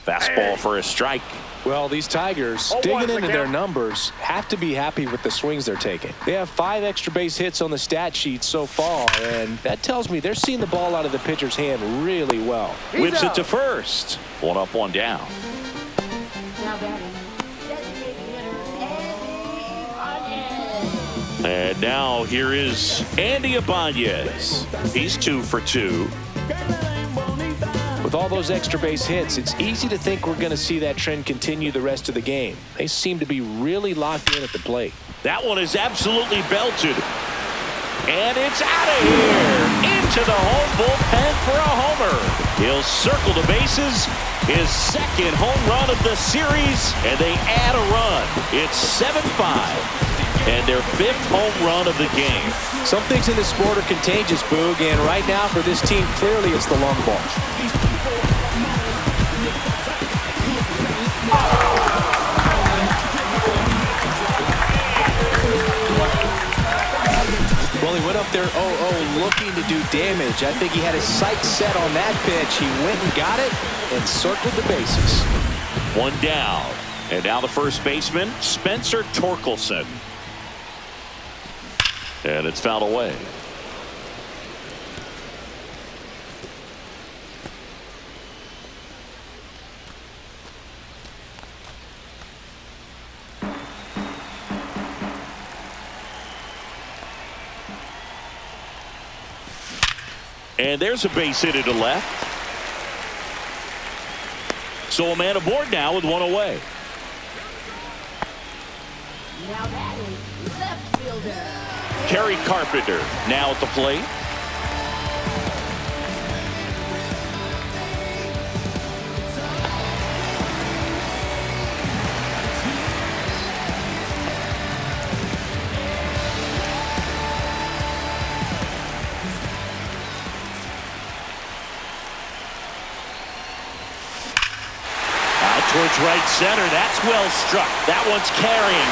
Fastball for a strike. Well, these Tigers, digging into their numbers, have to be happy with the swings they're taking. They have 5 extra base hits on the stat sheet so far, and that tells me they're seeing the ball out of the pitcher's hand really well. Whips it to first. 1 up, 1 down. Now batting, designated hitter, Andy Ibanez. And now here is Andy Ibanez. He's 2 for 2. With all those extra base hits, it's easy to think we're going to see that trend continue the rest of the game. They seem to be really locked in at the plate. That one is absolutely belted. And it's out of here. Into the home bullpen for a homer. He'll circle the bases. His 2nd home run of the series. And they add a run. It's 7-5. And their 5th home run of the game. Some things in this sport are contagious, Boog, and right now for this team, clearly it's the long ball. Well, he went up there 0-0 looking to do damage. I think he had his sights set on that pitch. He went and got it and circled the bases. 1 down. And now the first baseman, Spencer Torkelson. And it's fouled away. And there's a base hit to left. So a man aboard now with one away. Now that is left fielder. Kerry Carpenter now at the plate. Towards right center. That's well struck. That one's carrying.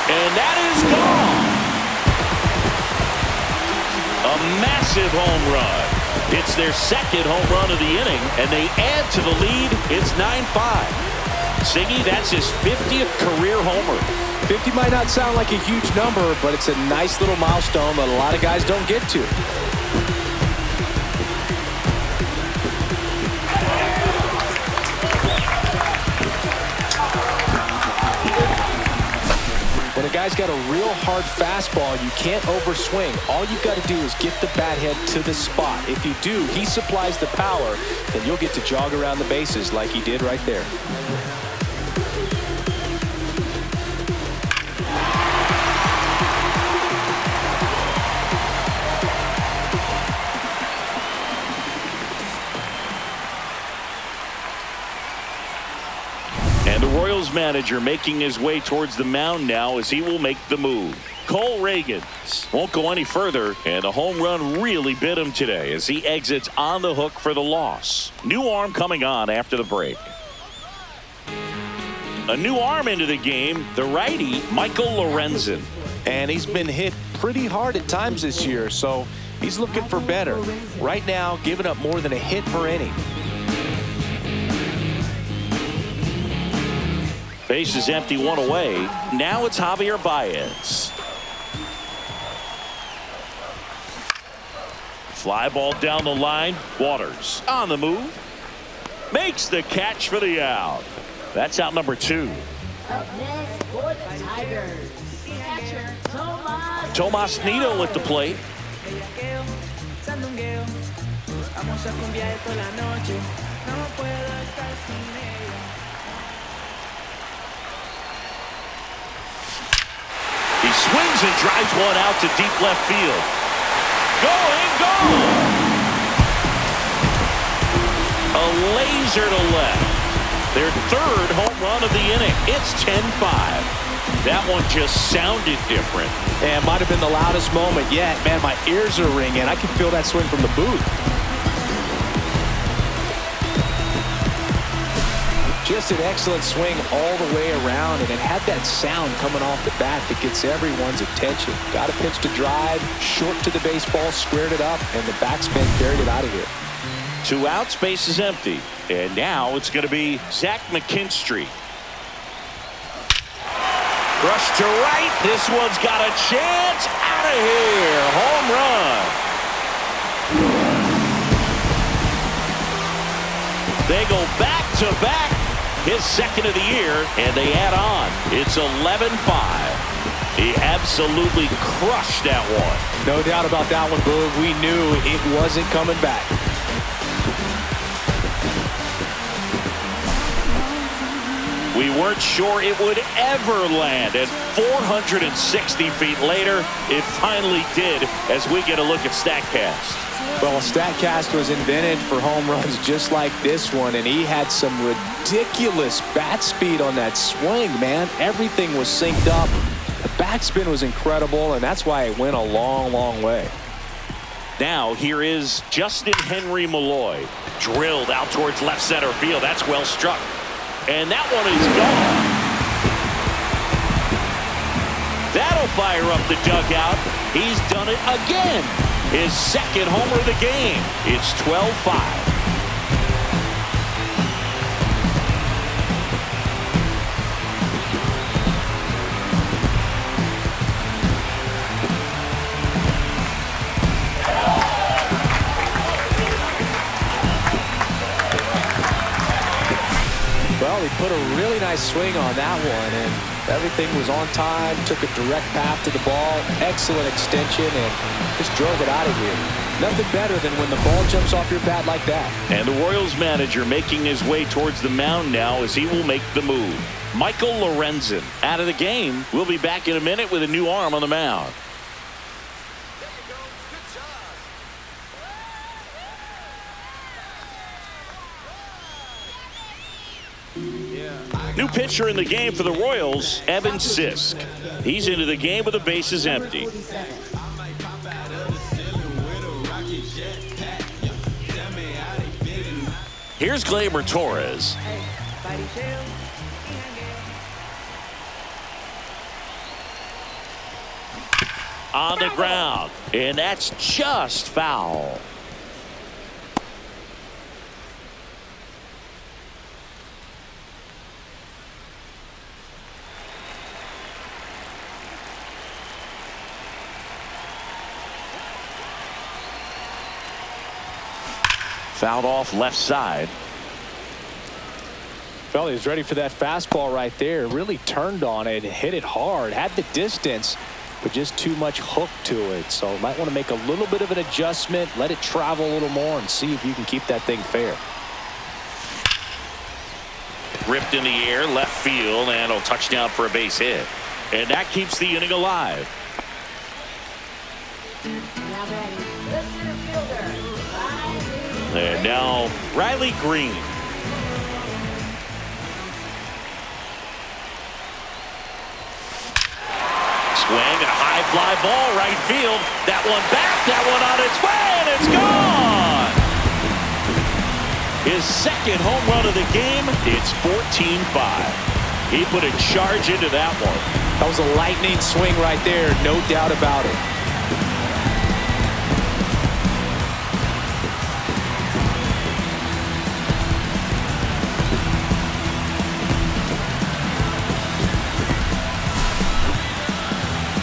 And that is gone. A massive home run. It's their second home run of the inning, and they add to the lead. It's 9-5. Siggy, that's his 50th career homer. 50 might not sound like a huge number, but it's a nice little milestone that a lot of guys don't get to. When a guy's got a real hard fastball, you can't overswing. All you've got to do is get the bat head to the spot. If you do, he supplies the power, then you'll get to jog around the bases like he did right there. And the Royals manager making his way towards the mound now as he will make the move. Cole Ragans won't go any further, and the home run really bit him today as he exits on the hook for the loss. New arm coming on after the break. A new arm into the game, the righty Michael Lorenzen. And he's been hit pretty hard at times this year, so he's looking for better. Right now, giving up more than a hit per inning. Base is empty, one away. Now it's Javier Baez. Fly ball down the line. Waters on the move. Makes the catch for the out. That's out number 2. Up next for the Tigers, catcher Tomas Nido at the plate. He swings and drives one out to deep left field. Going, gone! A laser to left. Their third home run of the inning. It's 10-5. That one just sounded different. And might have been the loudest moment yet. Man, my ears are ringing. I can feel that swing from the booth. Just an excellent swing all the way around, and it had that sound coming off the bat that gets everyone's attention. Got a pitch to drive, short to the baseball, squared it up, and the backspin carried it out of here. 2 outs, base is empty. And now it's going to be Zach McKinstry. Rush to right. This one's got a chance. Out of here. Home run. They go back to back. His second of the year, and they add on. It's 11-5. He absolutely crushed that one. No doubt about that one, Boog. We knew it wasn't coming back. We weren't sure it would ever land, and 460 feet later, it finally did as we get a look at StatCast. Well, StatCast was invented for home runs just like this one, and he had some ridiculous bat speed on that swing, man. Everything was synced up. The backspin was incredible, and that's why it went a long, long way. Now, here is Justin Henry Malloy. Drilled out towards left center field. That's well struck. And that one is gone. That'll fire up the dugout. He's done it again. His second homer of the game. It's 12-5. Well, he put a really nice swing on that one, and everything was on time, took a direct path to the ball, excellent extension, and just drove it out of here. Nothing better than when the ball jumps off your bat like that. And the Royals manager making his way towards the mound now as he will make the move. Michael Lorenzen out of the game. We'll be back in a minute with a new arm on the mound. New pitcher in the game for the Royals, Evan Sisk. He's into the game with the bases empty. Here's Gleyber Torres. On the ground, and that's just foul. Fouled off left side. Well, he was ready for that fastball right there. Really turned on it, hit it hard, had the distance, but just too much hook to it. So might want to make a little bit of an adjustment, let it travel a little more, and see if you can keep that thing fair. Ripped in the air, left field, and a touchdown for a base hit. And that keeps the inning alive. Now batting, the center fielder, And now Riley Green. Swing and a high fly ball right field. That one back, that one on its way, and it's gone. His second home run of the game. It's 14-5. He put a charge into that one. That was a lightning swing right there, no doubt about it.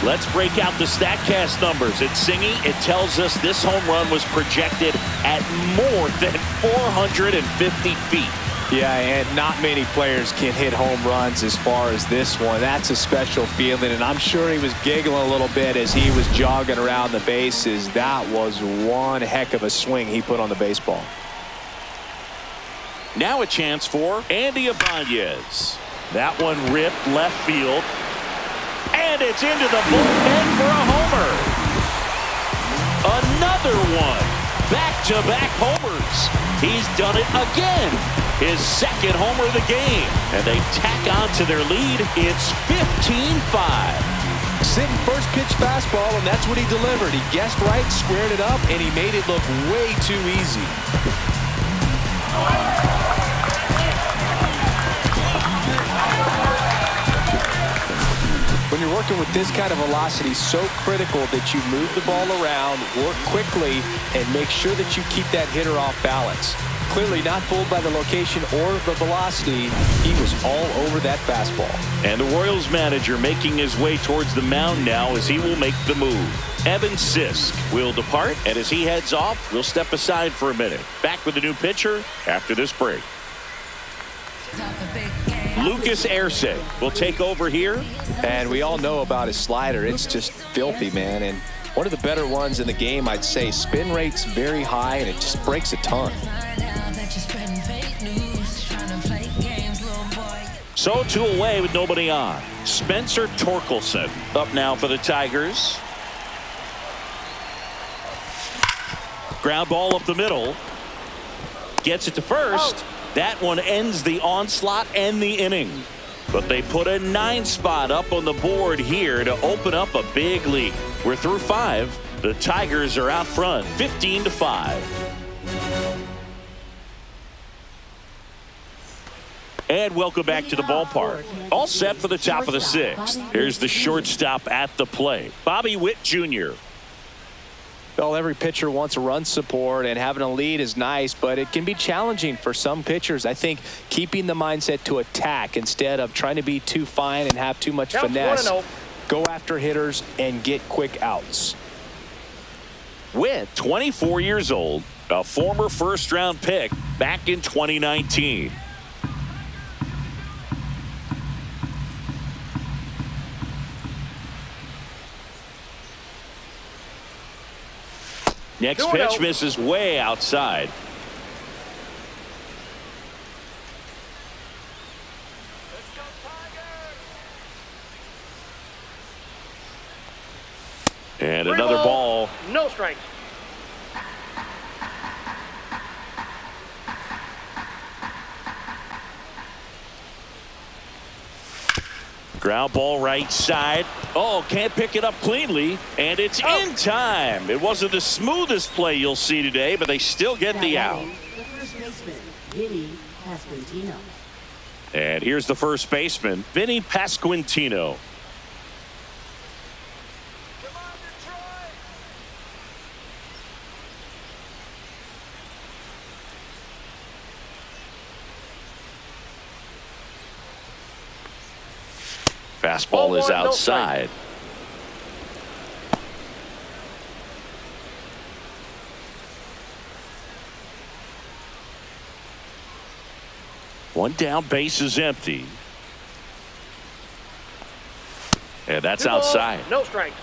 Let's break out the StatCast numbers. It's Singy. It tells us this home run was projected at more than 450 feet. Yeah, and not many players can hit home runs as far as this one. That's a special feeling, and I'm sure he was giggling a little bit as he was jogging around the bases. That was one heck of a swing he put on the baseball. Now a chance for Andy Ibanez. That one ripped left field. And it's into the bullpen for a homer. Another one. Back-to-back homers. He's done it again. His second homer of the game. And they tack on to their lead. It's 15-5. Sitting first pitch fastball, and that's what he delivered. He guessed right, squared it up, and he made it look way too easy. When you're working with this kind of velocity, so critical that you move the ball around, work quickly, and make sure that you keep that hitter off balance. Clearly not fooled by the location or the velocity. He was all over that fastball. And the Royals manager making his way towards the mound now as he will make the move. Evan Sisk will depart, and as he heads off, we'll step aside for a minute. Back with a new pitcher after this break. Lucas Erce will take over here. And we all know about his slider. It's just filthy, man. And one of the better ones in the game, I'd say. Spin rate's very high, and it just breaks a ton. So 2 away with nobody on. Spencer Torkelson up now for the Tigers. Ground ball up the middle. Gets it to first. That one ends the onslaught and the inning. But they put a 9 spot up on the board here to open up a big lead. We're through 5. The Tigers are out front, 15-5. And welcome back to the ballpark. All set for the top of the 6th. Here's the shortstop at the plate, Bobby Witt Jr. Well, every pitcher wants a run support, and having a lead is nice, but it can be challenging for some pitchers. I think keeping the mindset to attack instead of trying to be too fine and have too much finesse. Go after hitters and get quick outs. Witt, 24 years old, a former first-round pick back in 2019. Next 2-0. pitch misses way outside. And 3 another ball. No strikes. Ground ball right side. Oh, can't pick it up cleanly. And it's in time. It wasn't the smoothest play you'll see today, but they still get the out. The first baseman, Vinny Pasquantino. And here's the first baseman, Vinny Pasquantino. Fastball is outside. One down, base is empty. And that's 2 balls, outside. No strikes.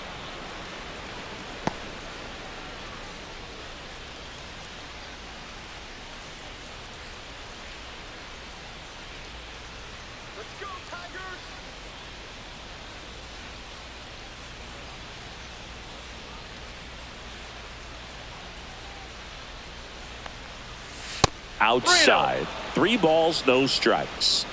Outside. 3 balls, no strikes.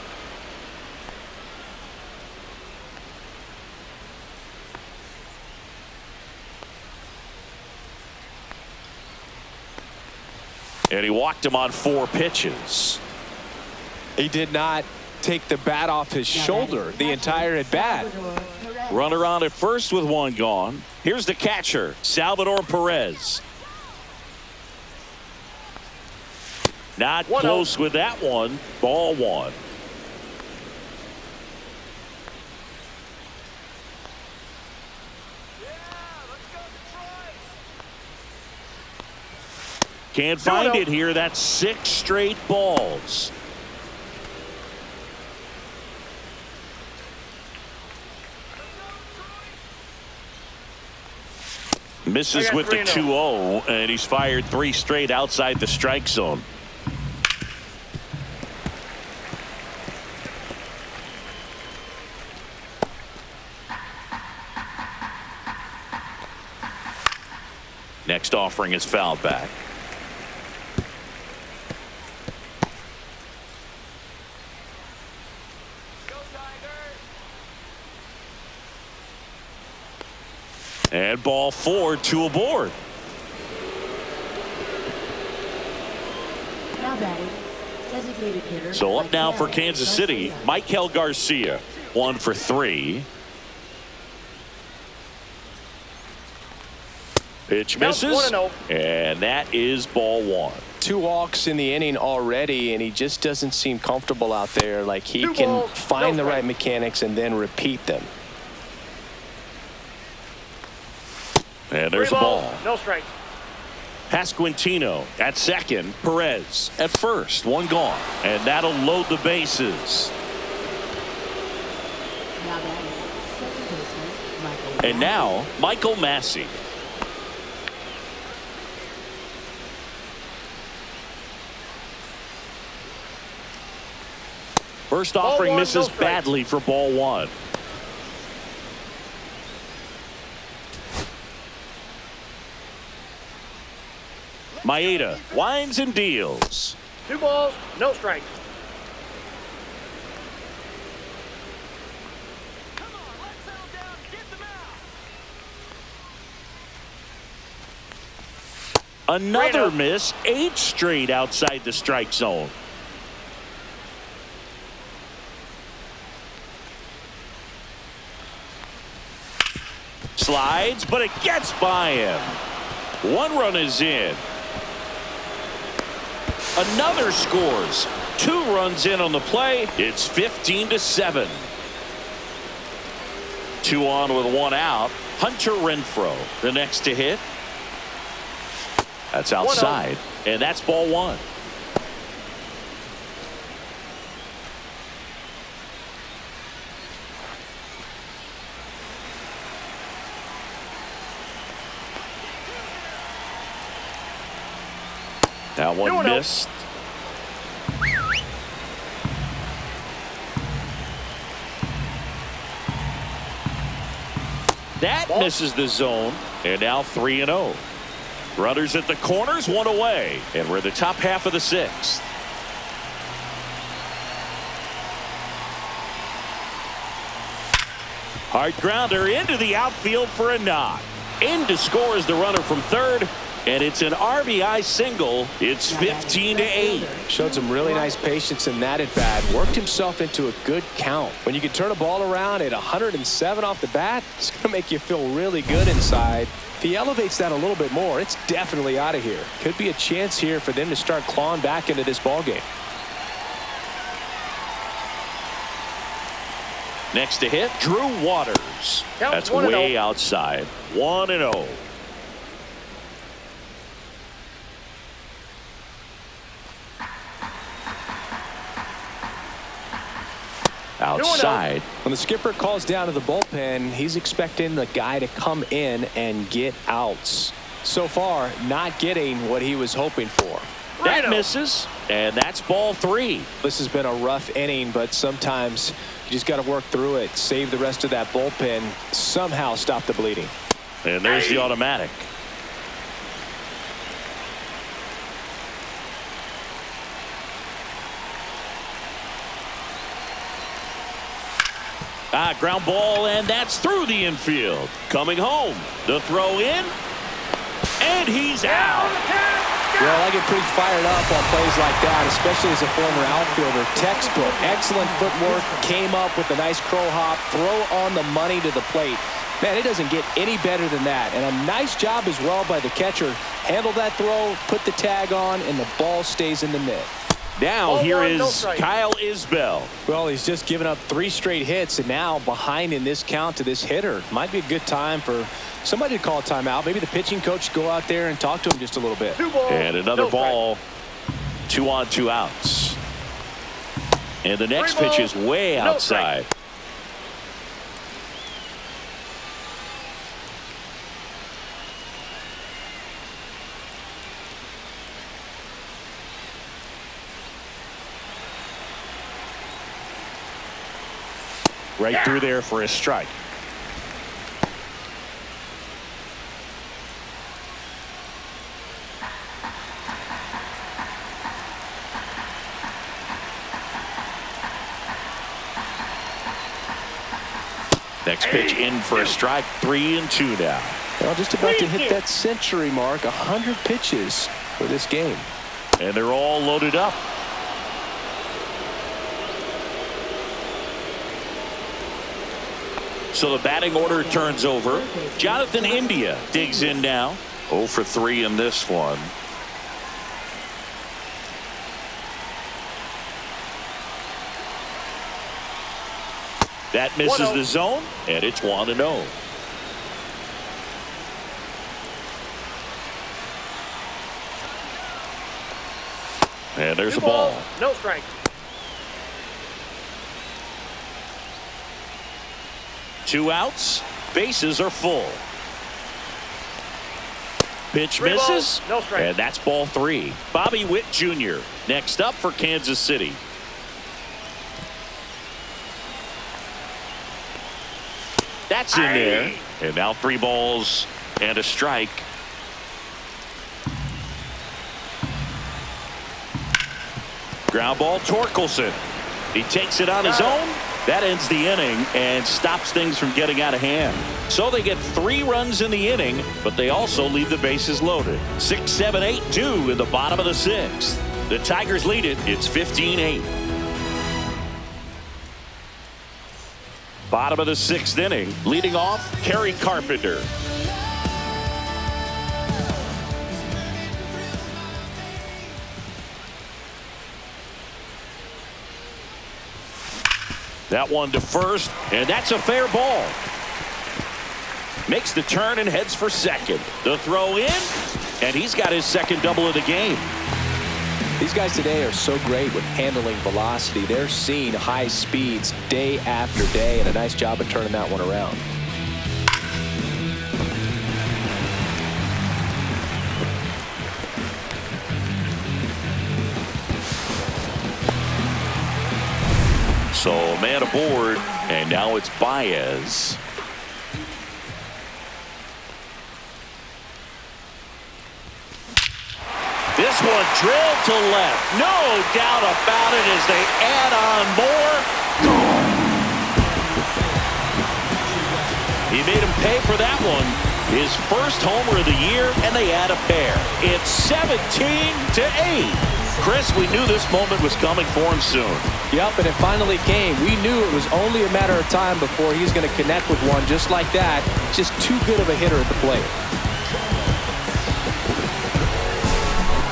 And he walked him on 4 pitches. He did not take the bat off his shoulder the entire at bat. Runner on at first with 1 gone. Here's the catcher, Salvador Perez. Not close with that one. Ball 1. Can't find it here. That's 6 straight balls. Misses with the 2-0, and he's fired 3 straight outside the strike zone. Next offering is fouled back. And ball 4, 2 aboard. Now batting, designated hitter. So up now for Kansas City, Michael Garcia, 1 for 3. Pitch misses, and that is ball 1. 2 walks in the inning already, and he just doesn't seem comfortable out there. Like he can find the right mechanics and then repeat them. And there's a ball. No strike. Pasquantino at second. Perez at first. 1 gone. And that'll load the bases. Now batting, second baseman, Michael. And now, Michael Massey. First offering misses badly for ball 1. Maeda winds and deals. 2 balls, no strikes. Another miss, 8 straight outside the strike zone. Slides, but it gets by him. 1 run is in. Another scores. 2 runs in on the play. It's 15-7. 2 on with 1 out. Hunter Renfroe, the next to hit. That's outside, and that's ball 1. That one missed. That misses the zone, and now 3-0. Runners at the corners, one away, and we're in the top half of the sixth. Hard grounder into the outfield for a knock. In to score is the runner from third, and it's an RBI single. It's 15-8. Showed some really nice patience in that at bat. Worked himself into a good count. When you can turn a ball around at 107 off the bat, it's going to make you feel really good inside. If he elevates that a little bit more, it's definitely out of here. Could be a chance here for them to start clawing back into this ball game. Next to hit, Drew Waters. That's way outside. 1-0. Outside. When the skipper calls down to the bullpen, he's expecting the guy to come in and get outs. So far, not getting what he was hoping for. That misses, and that's ball 3. This has been a rough inning, but sometimes you just got to work through it, save the rest of that bullpen, somehow stop the bleeding. And there's the automatic. Ground ball, and that's through the infield. Coming home, the throw in, and he's out. Well, I get pretty fired up on plays like that, especially as a former outfielder. Textbook, excellent footwork, came up with a nice crow hop, throw on the money to the plate. Man, it doesn't get any better than that. And a nice job as well by the catcher. Handle that throw, put the tag on, and the ball stays in the mitt. Now here is Kyle Isbell. Well, he's just given up 3 straight hits, and now behind in this count to this hitter. Might be a good time for somebody to call a timeout. Maybe the pitching coach go out there and talk to him just a little bit. And another ball. 2 on, 2 outs. And the next pitch is way outside. Right through there for a strike. Next pitch in for a strike. 3-2 now. Well, just about to hit that century mark. 100 pitches for this game. And they're all loaded up. So the batting order turns over. Jonathan India digs in now. 0 for 3 in this one. That misses the zone, and it's 1-0. And there's a ball. No strike. Two outs. Bases are full. Pitch misses. No strike. And that's ball 3. Bobby Witt Jr. next up for Kansas City. That's in there. And now 3 balls and a strike. Ground ball, Torkelson. He takes it on his own. That ends the inning and stops things from getting out of hand. So they get 3 runs in the inning, but they also leave the bases loaded. 6, 7, 8, 2 in the bottom of the 6th. The Tigers lead it. It's 15-8. Bottom of the 6th inning. Leading off, Kerry Carpenter. That one to first, and that's a fair ball. Makes the turn and heads for second. The throw in, and he's got his second double of the game. These guys today are so great with handling velocity. They're seeing high speeds day after day, and a nice job of turning that one around. man aboard, and now it's Baez. This one drilled to left. No doubt about it as they add on more. Gone. He made him pay for that one. His first homer of the year, and they add a pair. It's 17-8. Chris, we knew this moment was coming for him soon. Yep, and it finally came. We knew it was only a matter of time before he's going to connect with one just like that. Just too good of a hitter at the plate.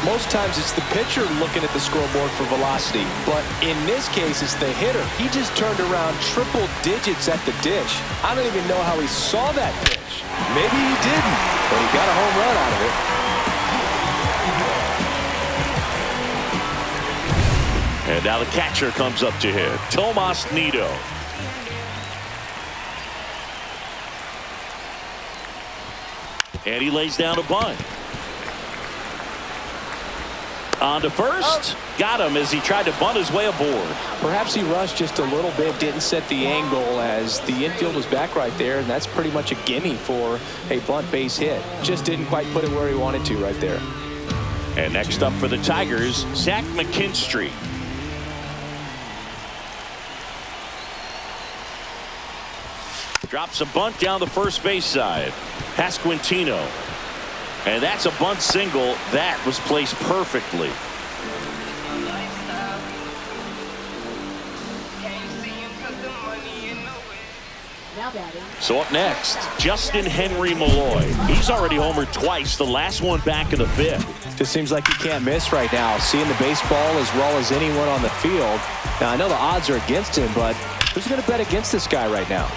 Most times it's the pitcher looking at the scoreboard for velocity, but in this case it's the hitter. He just turned around triple digits at the dish. I don't even know how he saw that pitch. Maybe he didn't, but he got a home run out of it. And now the catcher comes up to hit, Tomas Nido. And he lays down a bunt. On to first. Got him as he tried to bunt his way aboard. Perhaps he rushed just a little bit, didn't set the angle as the infield was back right there, and that's pretty much a gimme for a bunt base hit. Just didn't quite put it where he wanted to right there. And next up for the Tigers, Zach McKinstry. Drops a bunt down the first base side. Pasquantino. And that's a bunt single. That was placed perfectly. Now batting. So up next, Justin Henry Malloy. He's already homered twice, the last one back in the fifth. Just seems like he can't miss right now. Seeing the baseball as well as anyone on the field. Now, I know the odds are against him, but who's going to bet against this guy right now?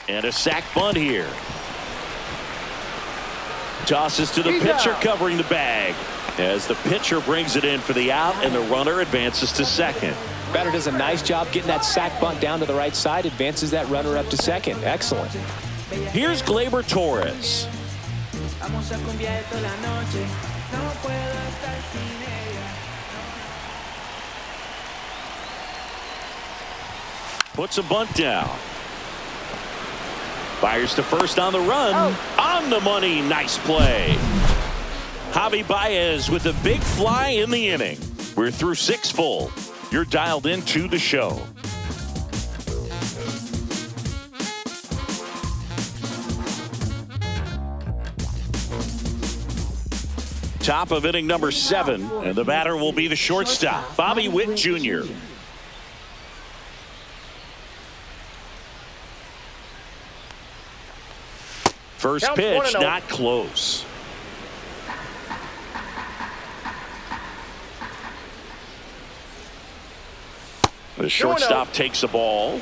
And a sac bunt here. Tosses to the pitcher covering the bag. As the pitcher brings it in for the out and the runner advances to second. Batter does a nice job getting that sac bunt down to the right side. Advances that runner up to second. Excellent. Here's Gleyber Torres. Puts a bunt down. Fires to first on the run. On the money. Nice play. Javi Baez with a big fly in the inning. We're through 6 full. You're dialed into the show. Top of inning number 7, and the batter will be the shortstop, Bobby Witt Jr. First pitch, not close. The shortstop takes the ball.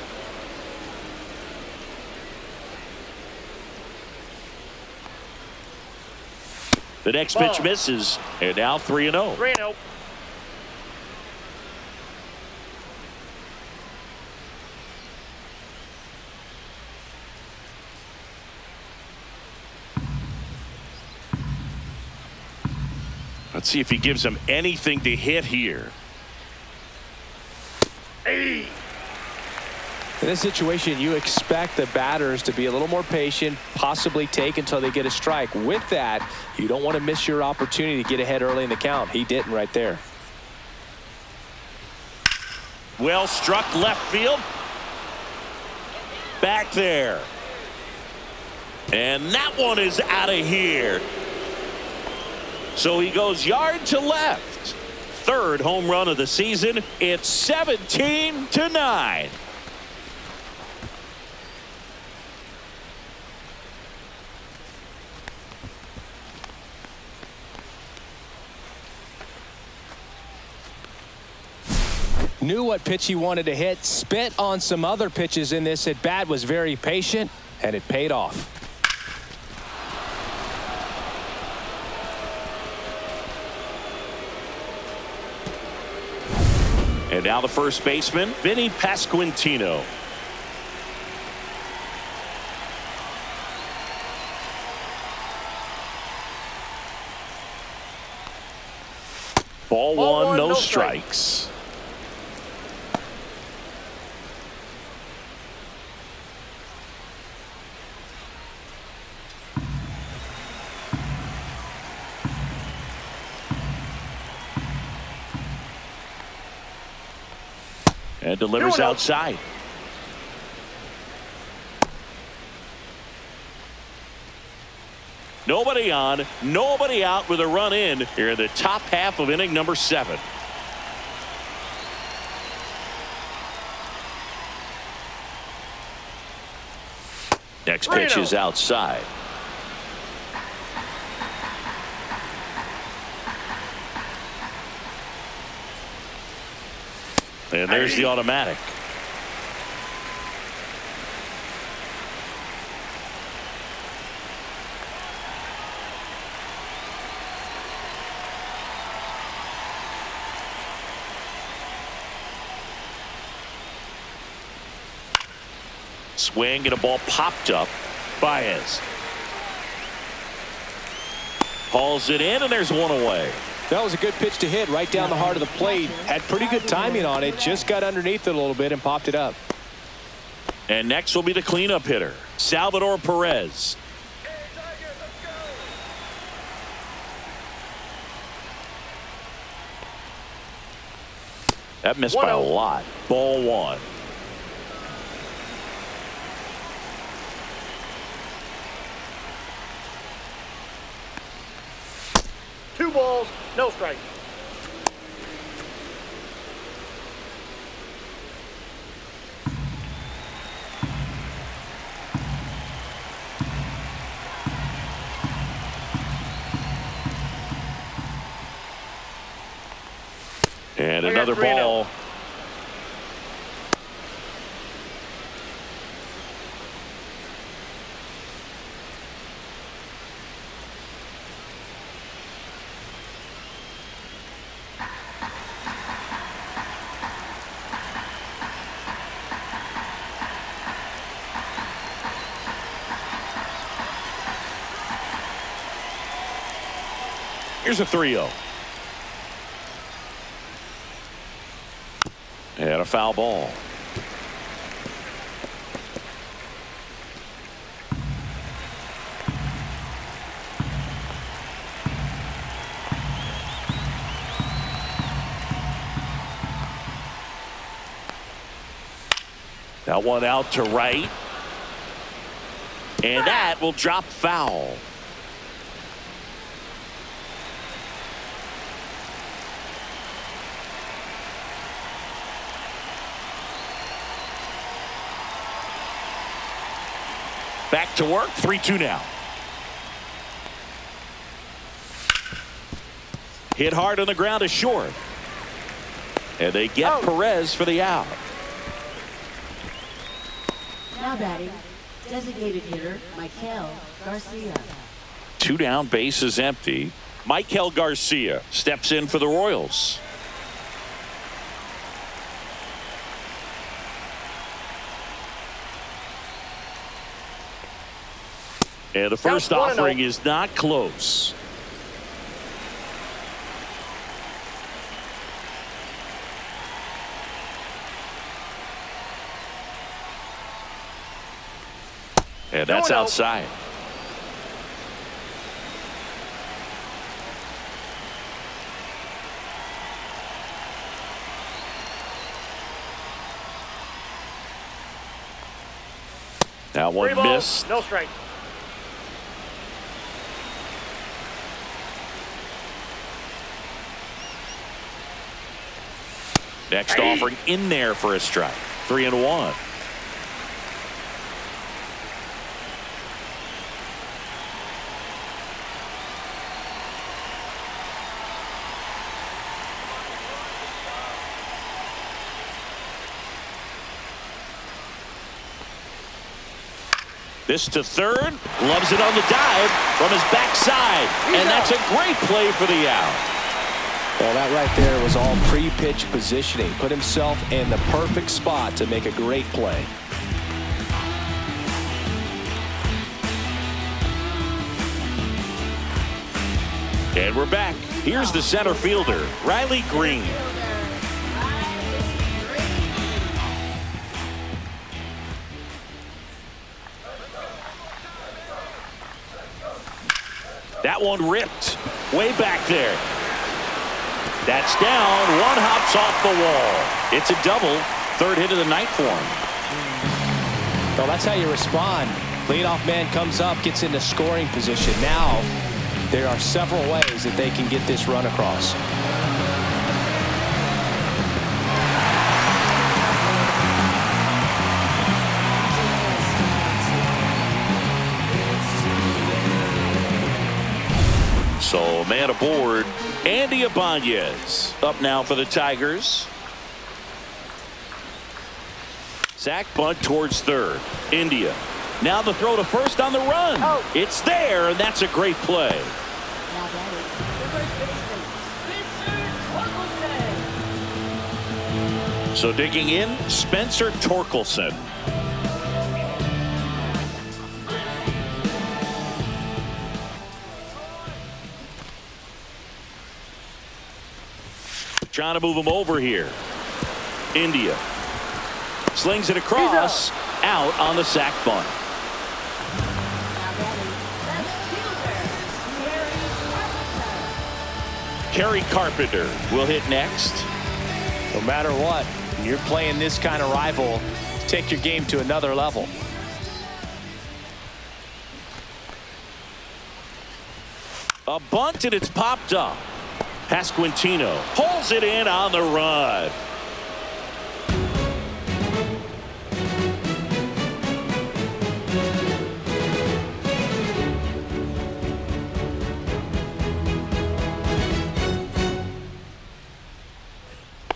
The next pitch misses, and now 3-0. 3-0. Let's see if he gives him anything to hit here. In this situation, you expect the batters to be a little more patient, possibly take until they get a strike. With that, you don't want to miss your opportunity to get ahead early in the count. He didn't right there. Well struck left field. Back there. And that one is out of here. So he goes yard to left. Third home run of the season. It's 17-9. Knew what pitch he wanted to hit. Spit on some other pitches in this at bat. Was very patient, and it paid off. And now the first baseman, Vinny Pasquantino. strikes. And delivers outside. Nobody on, nobody out with a run in here in the top half of inning number 7. Next pitch is outside. And there's the automatic. Swing and a ball popped up. Baez hauls it in, and there's one away. That was a good pitch to hit right down the heart of the plate. Had pretty good timing on it. Just got underneath it a little bit and popped it up. And next will be the cleanup hitter, Salvador Perez. That missed by a lot. Ball 1. Two balls, no strike. And another ball. Here's a 3-0. And a foul ball. That one out to right. And that will drop foul. Back to work, 3-2 now. Hit hard on the ground is short. And they get Perez for the out. Now batting, designated hitter, Michael Garcia. 2 down, base is empty. Michael Garcia steps in for the Royals. And the first offering is not close. And that's outside. That one missed. No strike. Next offering in there for a strike. 3-1. This to third, gloves it on the dive from his backside, and that's a great play for the out. Well, that right there was all pre-pitch positioning. Put himself in the perfect spot to make a great play. And we're back. Here's the center fielder, Riley Green. That one ripped way back there. That's down. One hops off the wall. It's a double. Third hit of the night for him. Well, that's how you respond. Leadoff man comes up, gets into scoring position. Now there are several ways that they can get this run across. So, man aboard, Andy Ibanez up now for the Tigers. Sack bunt towards third. India. Now the throw to first on the run. It's there, and that's a great play. Now batting, the first baseman, Spencer Torkelson. So digging in, Spencer Torkelson. Trying to move him over here. India slings it across, out on the sack bunt. Now batting, left fielder, Kerry Carpenter will hit next. No matter what, when you're playing this kind of rival, take your game to another level. A bunt, and it's popped up. Pasquantino pulls it in on the run.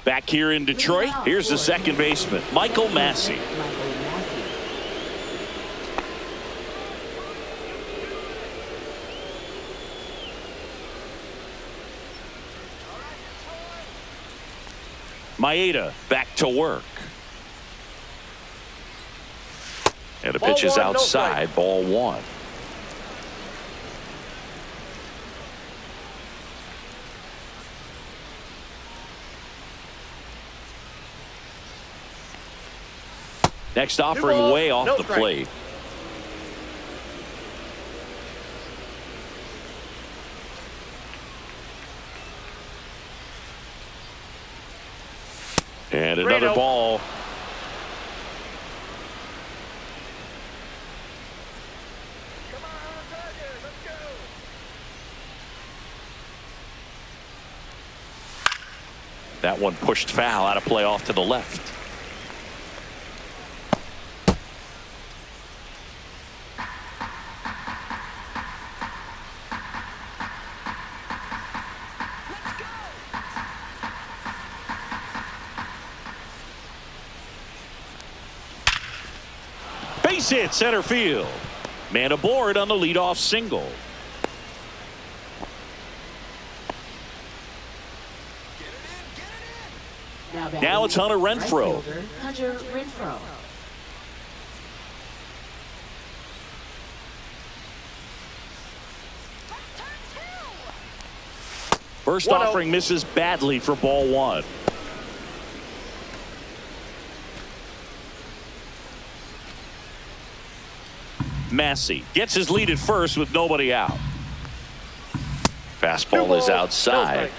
Back here in Detroit, here's the second baseman, Michael Massey. Maeda back to work. And the pitch is outside, ball one. Next offering way off the plate. And another ball. That one pushed foul, out of play off to the left. Base hit center field. Man aboard on the leadoff single. Now it's Hunter Renfroe. Hunter Renfroe. First offering misses badly for ball one. Massey gets his lead at first with nobody out. Fastball is outside.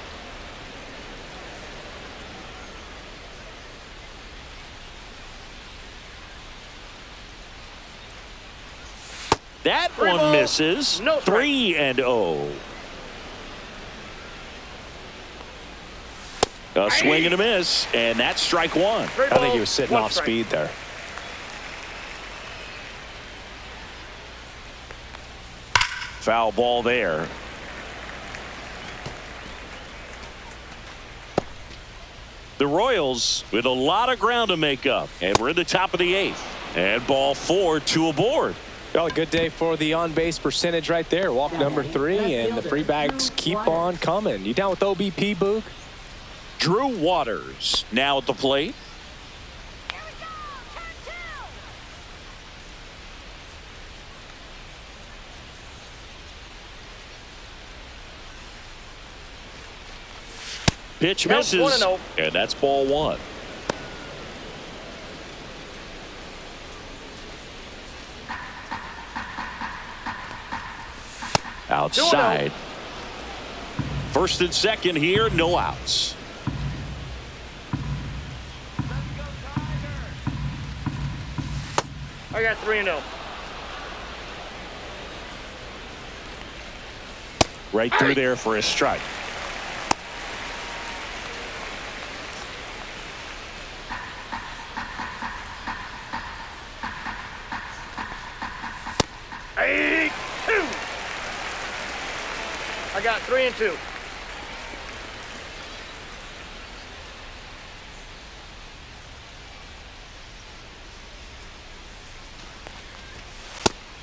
That one misses. 3-0. A swing and a miss, and that's strike one. I think he was sitting off speed there. Foul ball there. The Royals with a lot of ground to make up, and we're in the top of the eighth. And ball four, two aboard. Well, a good day for the on-base percentage right there. Walk number 3, and the free bags keep on coming. You down with OBP, Boog? Drew Waters now at the plate. Pitch misses, and that's ball one. outside. First and second here, no outs. I got 3-0. Right through there for a strike. I got 3-2.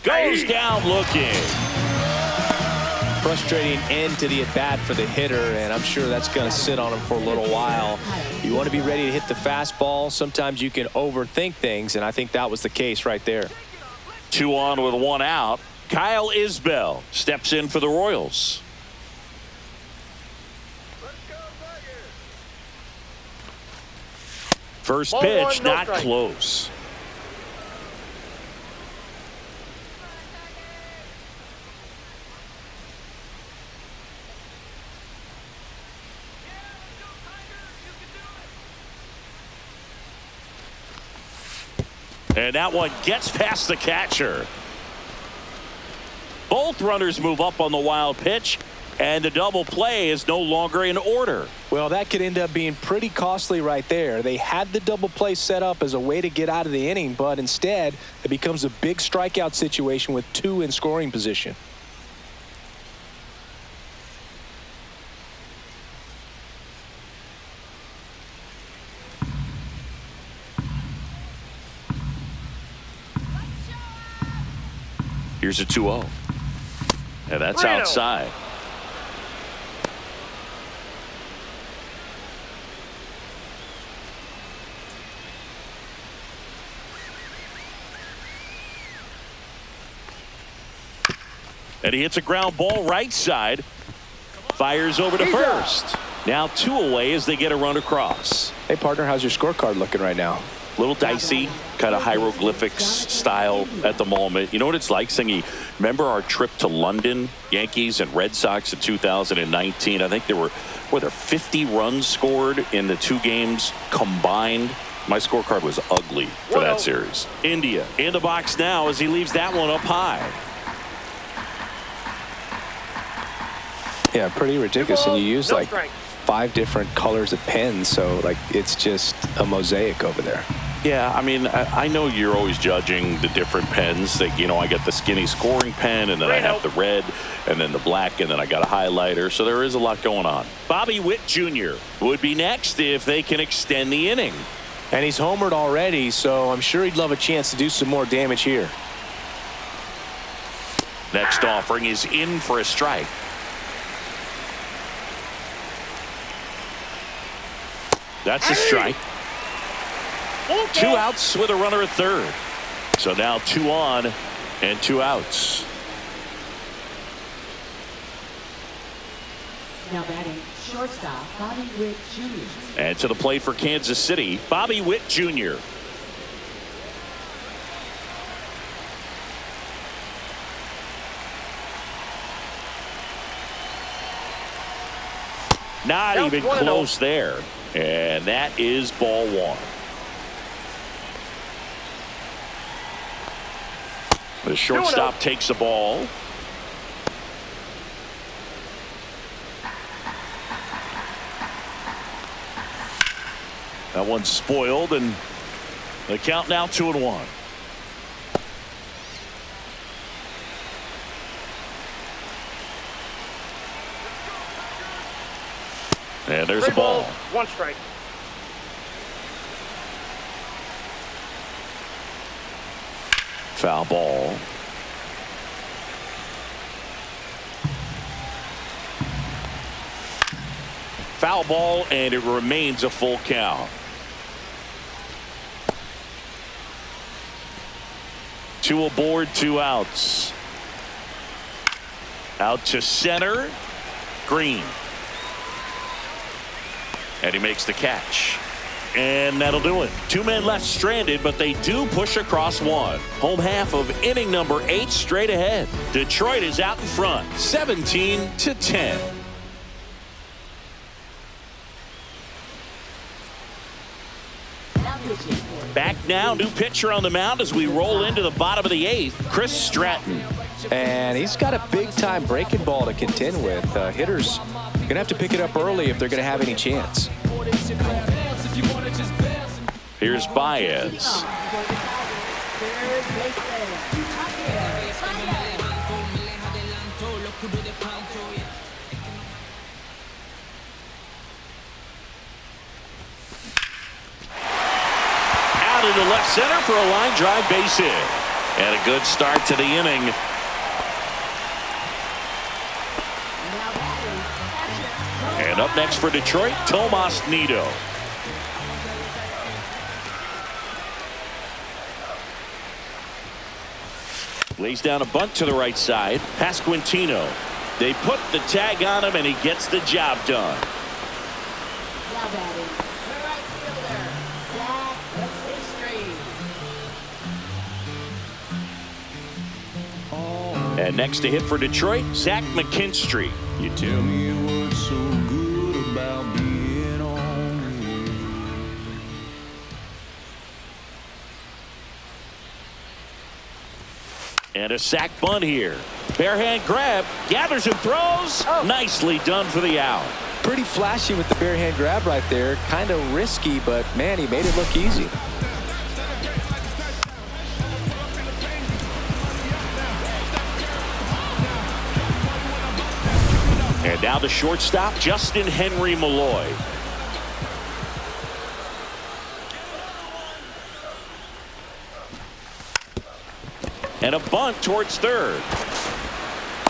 Goes down looking. Frustrating end to the at-bat for the hitter, and I'm sure that's going to sit on him for a little while. You want to be ready to hit the fastball. Sometimes you can overthink things, and I think that was the case right there. 2 on with 1 out. Kyle Isbell steps in for the Royals. First Ball pitch, one, no not strike. close. And that one gets past the catcher. Both runners move up on the wild pitch, and the double play is no longer in order. Well, that could end up being pretty costly right there. They had the double play set up as a way to get out of the inning, but instead it becomes a big strikeout situation with 2 in scoring position. Here's a 2-0. And that's 3-0. outside. And he hits a ground ball right side. Fires over to first. Now 2 away as they get a run across. Hey, partner, how's your scorecard looking right now? Little dicey, kind of hieroglyphics style at the moment. You know what it's like, Singy? Remember our trip to London, Yankees and Red Sox in 2019? I think there were 50 runs scored in the 2 games combined. My scorecard was ugly for that series. India in the box now as he leaves that one up high. Yeah, pretty ridiculous. And you use no like strike. 5 different colors of pens, so like it's just a mosaic over there. Yeah, I mean, I know you're always judging the different pens. That, you know, I get the skinny scoring pen, and then I have the red, and then the black, and then I got a highlighter. So there is a lot going on. Bobby Witt Jr. would be next if they can extend the inning. And he's homered already, so I'm sure he'd love a chance to do some more damage here. Next offering is in for a strike. That's a strike. 2 outs with a runner at third. So now 2 on and 2 outs. Now batting shortstop Bobby Witt Jr. And to the plate for Kansas City, Bobby Witt Jr. Not Now even 1-0. close there. And that is ball 1. The shortstop takes the ball. That one's spoiled, and the count now 2-1. And there's the ball. 1 strike. Foul ball. Foul ball, and it remains a full count. 2 aboard, 2 outs. Out to center. Green. And he makes the catch. And that'll do it. 2 men left stranded, but they do push across one. Home half of inning number 8 straight ahead. Detroit is out in front, 17-10. Back now, new pitcher on the mound as we roll into the bottom of the 8th, Chris Stratton. And he's got a big-time breaking ball to contend with. Hitters going to have to pick it up early if they're going to have any chance. Here's Baez. Out into left center for a line drive base hit. And a good start to the inning. And up next for Detroit, Tomas Nido. Lays down a bunt to the right side. Pasquantino. They put the tag on him, and he gets the job done. Now batting, the right fielder, Zach McKinstry. And next to hit for Detroit, Zach McKinstry. You tell me what's so good about being on me. And a sack bunt here. Bare hand grab, gathers and throws. Nicely done for the out. Pretty flashy with the bare hand grab right there. Kind of risky, but man, he made it look easy. And now the shortstop, Justin Henry Malloy. And a bunt towards third.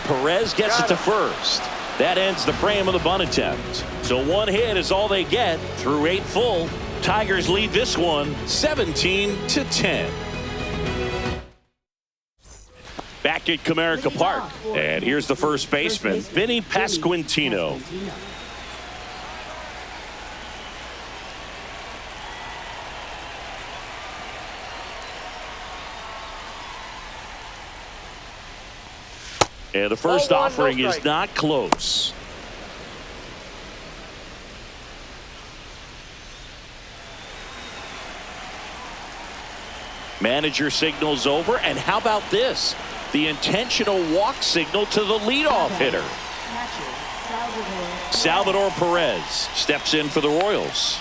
Perez gets it to first. That ends the frame of the bunt attempt. So one hit is all they get through 8 full. Tigers lead this one 17-10. Back at Comerica Park. And here's the first baseman, Vinny Pasquantino. And the first offering is not close. Manager signals over, and how about this? The intentional walk signal to the leadoff hitter. Salvador Perez steps in for the Royals.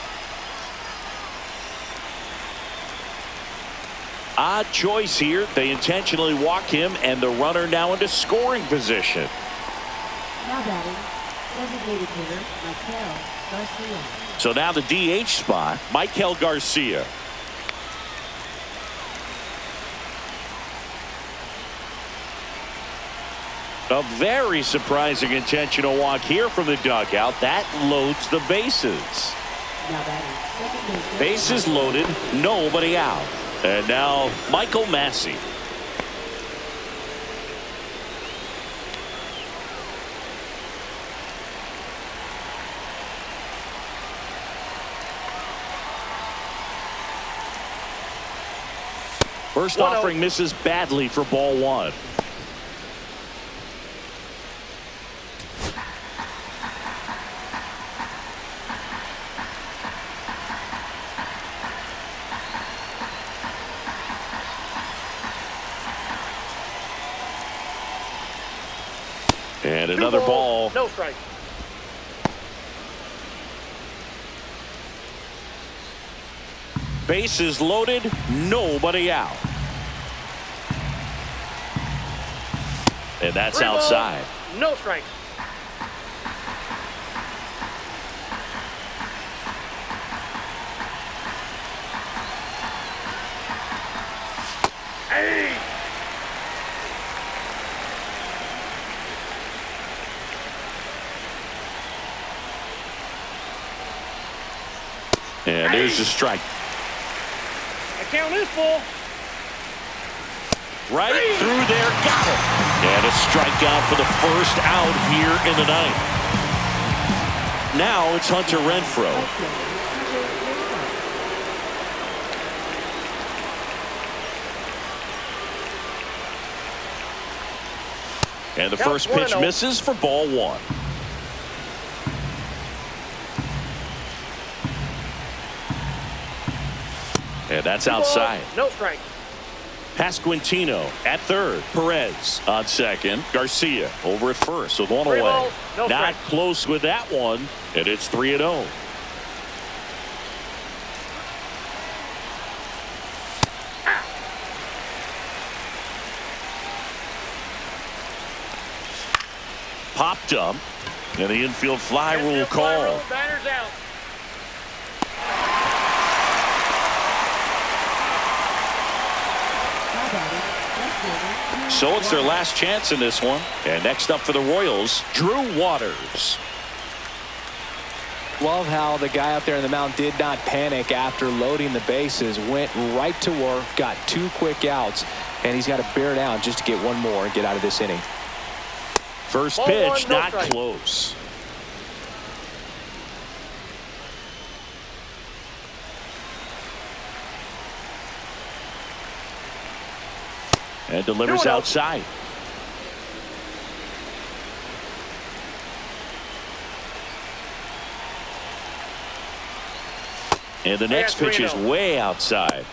Odd choice here. They intentionally walk him, and the runner now into scoring position. Now batting, designated hitter, Michael Garcia. So now the DH spot, Michael Garcia. A very surprising intentional walk here from the dugout. That loads the bases. Now batting, second base. Bases loaded, nobody out. And now Michael Massey. First offering misses badly for ball 1. And another ball. No strike. Bases loaded, nobody out. And that's 3 balls, outside. No strike. Hey! And there's the strike. The count is full. Right through there, got it. And a strikeout for the first out here in the 9th. Now it's Hunter Renfroe. And the first pitch misses for ball one. And that's outside. No strike. Pasquantino at third. Perez on second. Garcia over at first with one away. No Not strike. close with that one. And it's 3-0. Popped up. And the infield fly rule call. Batter's out. So it's their last chance in this one. And next up for the Royals, Drew Waters. Love how the guy out there in the mound did not panic after loading the bases. Went right to work, got 2 quick outs, and he's got to bear down just to get one more and get out of this inning. First Ball pitch, one, no not strike. close. And delivers 2-0. outside. And the next pitch is 3-0. way outside.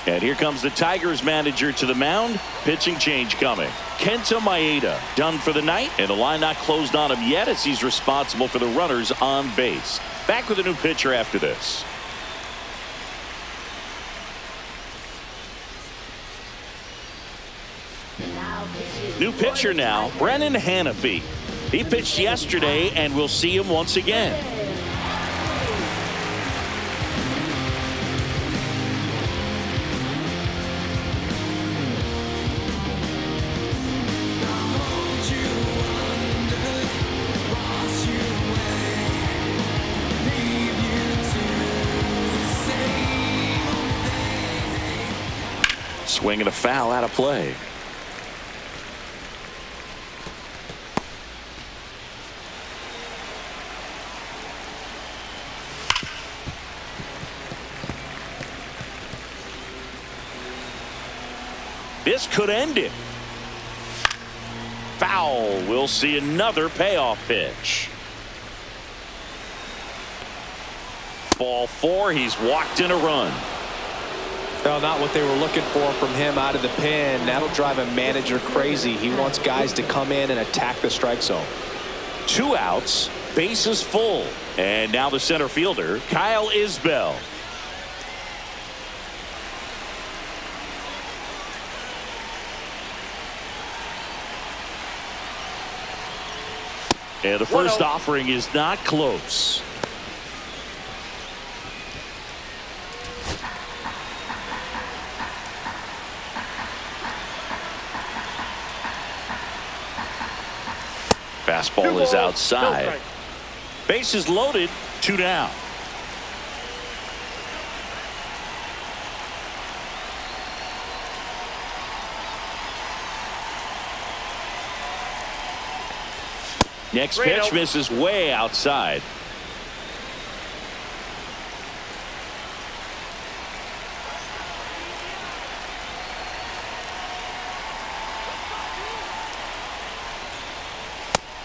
And here comes the Tigers manager to the mound. Pitching change coming. Kenta Maeda done for the night, and the line not closed on him yet as he's responsible for the runners on base. Back with a new pitcher after this. New pitcher now, Brennan Hanafy. He pitched yesterday, and we'll see him once again. Swing and a foul out of play. This could end it. Foul. We'll see another payoff pitch. Ball 4. He's walked in a run. No, not what they were looking for from him out of the pen. That'll drive a manager crazy. He wants guys to come in and attack the strike zone. 2 outs, bases full. And now the center fielder, Kyle Isbell. And the first offering is not close. Fastball is outside. Bases loaded, 2 down. Next pitch misses way outside.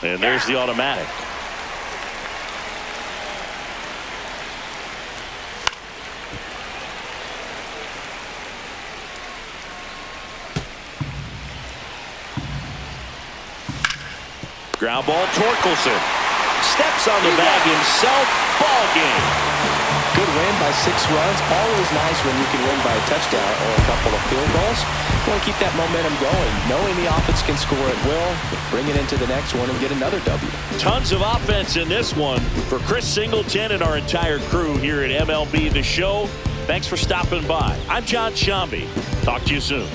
And there's the automatic. Ground ball, Torkelson steps on the bag himself. Ball game. Good win by 6 runs. Always nice when you can win by a touchdown or a couple of field goals. You want to keep that momentum going, knowing the offense can score at will, bring it into the next one and get another W. Tons of offense in this one for Chris Singleton and our entire crew here at MLB The Show. Thanks for stopping by. I'm John Shambi. Talk to you soon.